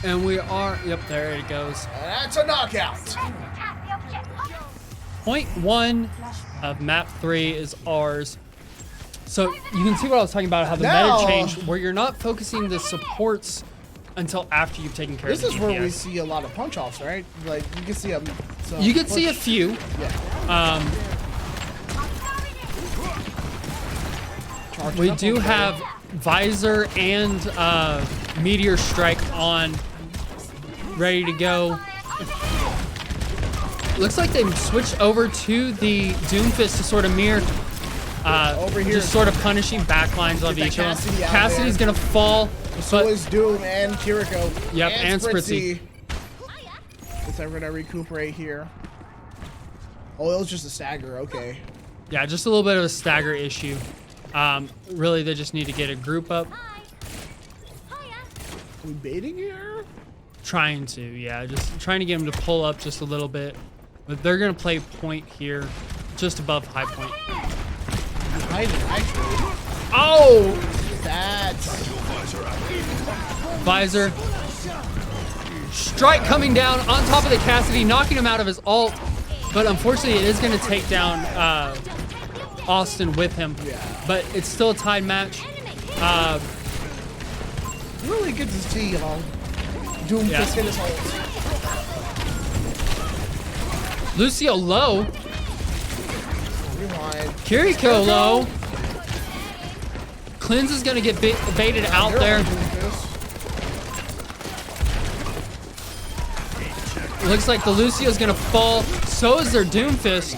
And we are, yep, there it goes. And that's a knockout. Point 1 of map 3 is ours. So you can see what I was talking about, how the Now- meta changed, where you're not focusing the supports until after you've taken care This of the is where we DPS. see a lot of punch offs, right? Like you can see some You could see a punch- few. Yeah. Charging We up do over there. have Visor and Meteor Strike on, ready to go. Looks like they switched over to the Doomfist to sort of mirror, Over here. just sort of punishing backlines on Get that each other. Cassidy out Cassidy's there. gonna fall, So but is Doom and Kiriko. Yep, and Spritzy. Guess I'm gonna recuperate here. Oh, it was just a stagger. Okay. yeah, just a little bit of a stagger issue. Really, they just need to get a group up. We baiting here? Trying to, yeah, just trying to get them to pull up just a little bit. But they're gonna play point here, just above high point. Hiding, actually. Oh! That's Visor. Strike coming down on top of the Cassidy, knocking him out of his ult. But unfortunately, it is going to take down Austin with him. Yeah. But it's still a tied match. really good to see, you know, Doom Yeah. just hit his ult. Lucio low. Rewind. Kiriko low. Cleanse is going to get baited out there. Looks like the Lucio's going to fall. So is their Doomfist.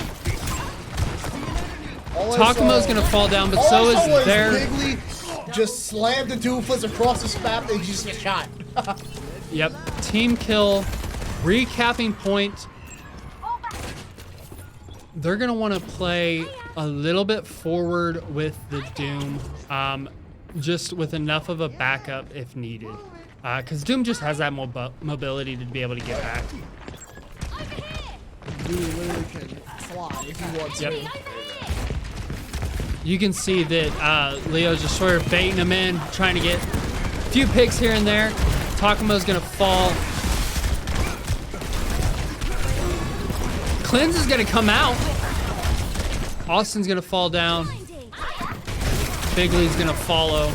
Takamo's going to fall down, but so is their... Wiggly just slammed the Doomfist across his map and just get shot. Yep, team kill, recapping point. They're gonna want to play a little bit forward with the Doom, just with enough of a backup if needed. Because Doom just has that mobility to be able to get back. Dude literally can fly if he wants Yep. to. You can see that Leo's just sort of baiting him in, trying to get a few picks here and there. Takamo's gonna fall. Cleanse is gonna come out. Austin's gonna fall down. Bigley's gonna follow.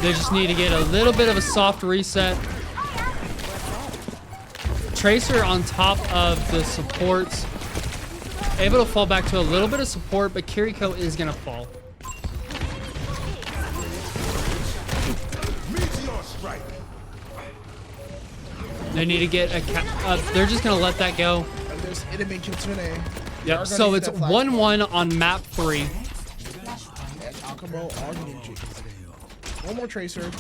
They just need to get a little bit of a soft reset. Tracer on top of the supports. Able to fall back to a little bit of support, but Kiriko is gonna fall. They need to get a they're just gonna let that go. And there's enemy Kitsune. Yep, so it's 1-1 on map 3. And Akamo on Genji. One more Tracer.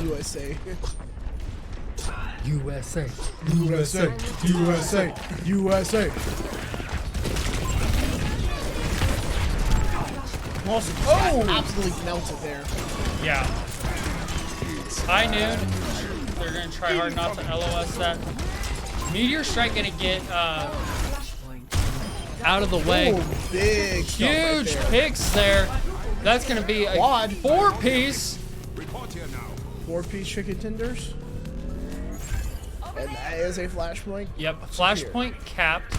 USA. USA. USA. USA. USA. Awesome. Oh! Absolutely melted there. Yeah. High noon. They're gonna try hard not to LOS that. Meteor Strike gonna get out of the way. Oh, big stuff right Huge there. picks there. That's gonna be a Quad. 4-piece. 4-piece chicken tenders. And that is a flashpoint. Yep, flashpoint capped.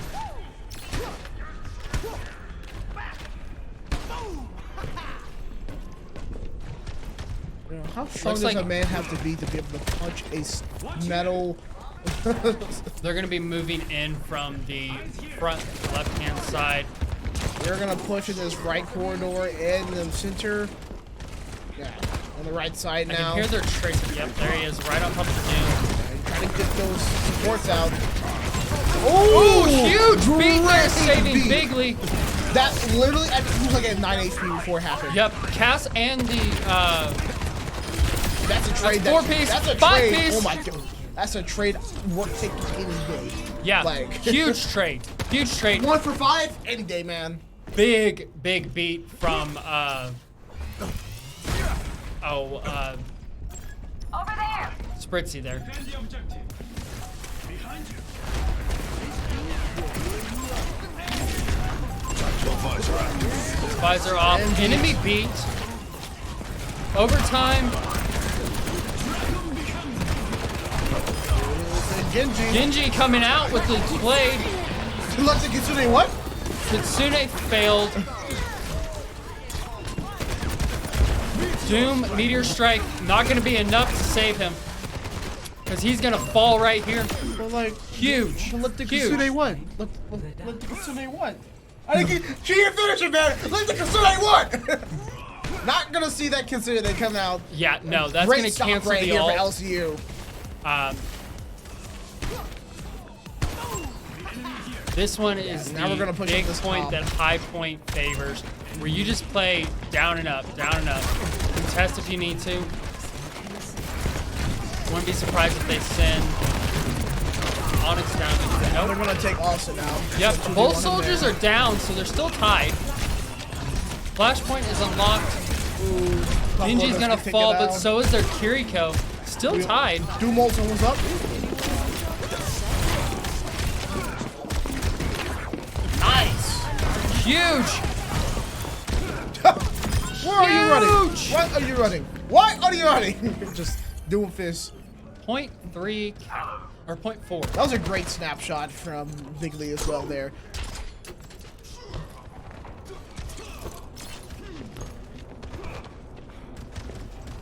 You know, how strong Looks does like- a man have to be able to punch a metal? They're gonna be moving in from the front left-hand side. They're gonna push in this right corridor in the center. Yeah, on the right side I now. can hear their tracer. Yep, there he is, right on top of the dune. Trying to get those supports out. Oh, huge beat there, great saving beat. Bigley. That literally, I think he was like at 9 HP before it happened. Yep, Cass and the That's a trade. That's 4-piece, That's a 5-piece. trade. Oh my god. That's a trade worth taking any day. yeah, Like huge trade, huge trade. 1 for 5 any day, man. Big beat from Over there. Spritzy there. Visor off. Enemy beat. Overtime. Genji. Genji coming out with the blade. He lets it Kitsune what? Kitsune failed. Doom, Meteor Strike, not going to be enough to save him. Because he's going to fall right here. But like, Huge. let the Huge. Kitsune win. Let the Kitsune win. I think she can finish it, man. Let the Kitsune win. Not gonna see that Kitsune they come out. Yeah, no, that's Great going to stop cancel right the here for ult. LCU. This one is now we're the gonna push big up this point top. that High Point favors, where you just play down and up, down and up. Contest if you need to. Wouldn't be surprised if they send Onyx down. They're Nope. gonna take Austin out. Yep, So 2v1 both in soldiers there. are down, so they're still tied. Flashpoint is unlocked. Genji's Buffalo gonna doesn't fall, take it but out. so is their Kiriko. Still tied. Doom ult someone's up. Nice. Huge. Where are you running? Huge! What are you running? Why are you running? Just doing fists. 0.3 or 0.4. That was a great snapshot from Bigley as well there.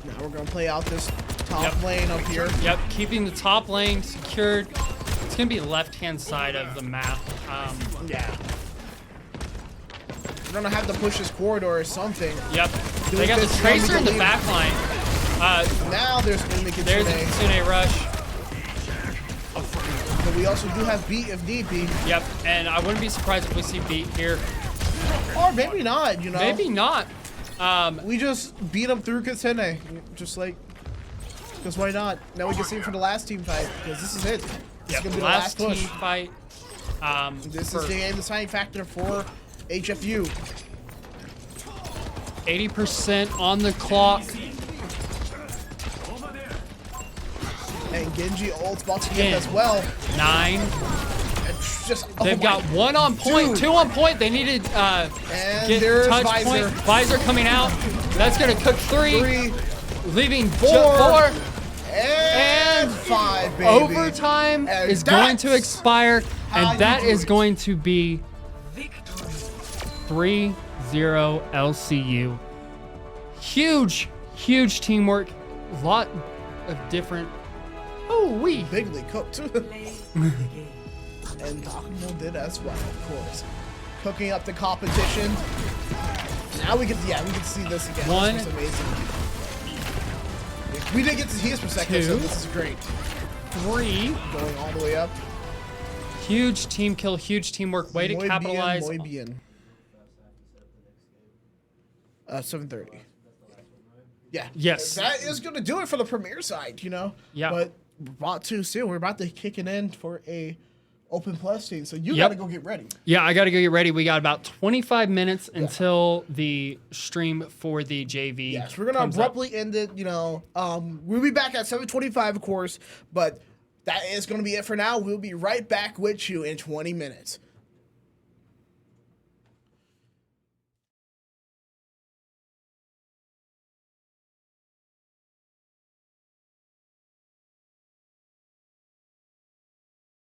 Now we're gonna play out this top Yep. lane up here. Yep, keeping the top lane secured. It's gonna be left-hand side of the map. Yeah. We're gonna have to push this corridor or something. Yep, they got the this, Tracer in the leave. back line. Now there's enemy Kitsune. There's a Kitsune rush. But we also do have beat if need be. Yep, and I wouldn't be surprised if we see beat here. Or maybe not, you know. Maybe not. We just beat him through Kitsune. Just like, because why not? Now we can see him for the last team fight, because this is it. This is Yep, gonna be the last last team push. fight. This for is the deciding factor for HFU. 80% on the clock. And Genji ult's about to 10. get as well. 9. And just, oh They've my- got 1 on point, Dude. 2 on point. They needed And get there's touch Visor. point. Visor coming out. That's gonna cook 3, 3, leaving 4, 4. and 5. baby. Overtime And is going to that's expire, how and that you do is it. going to be 3-0 LCU. Huge teamwork. A lot of different. Oh, we. Bigly cooked. And Takamo did as well, of course. Cooking up the competition. Now we get to see this again. One. This was amazing. We didn't get to see his perspective, so Two. this is great. 3. Going all the way up. Huge team kill, huge teamwork. Way to Muy capitalize. Bien, muy bien. 7:30. Yeah. Yes. That is going to do it for the premiere side, you know? Yeah. But we're about to soon. We're about to kick it in for a Open Plus team, so you Yep. got to go get ready. Yeah, I got to go get ready. We got about 25 minutes until the stream for the JV. Yes, we're going to comes up. abruptly end it, you know. We'll be back at 7:25, of course, but that is going to be it for now. We'll be right back with you in 20 minutes.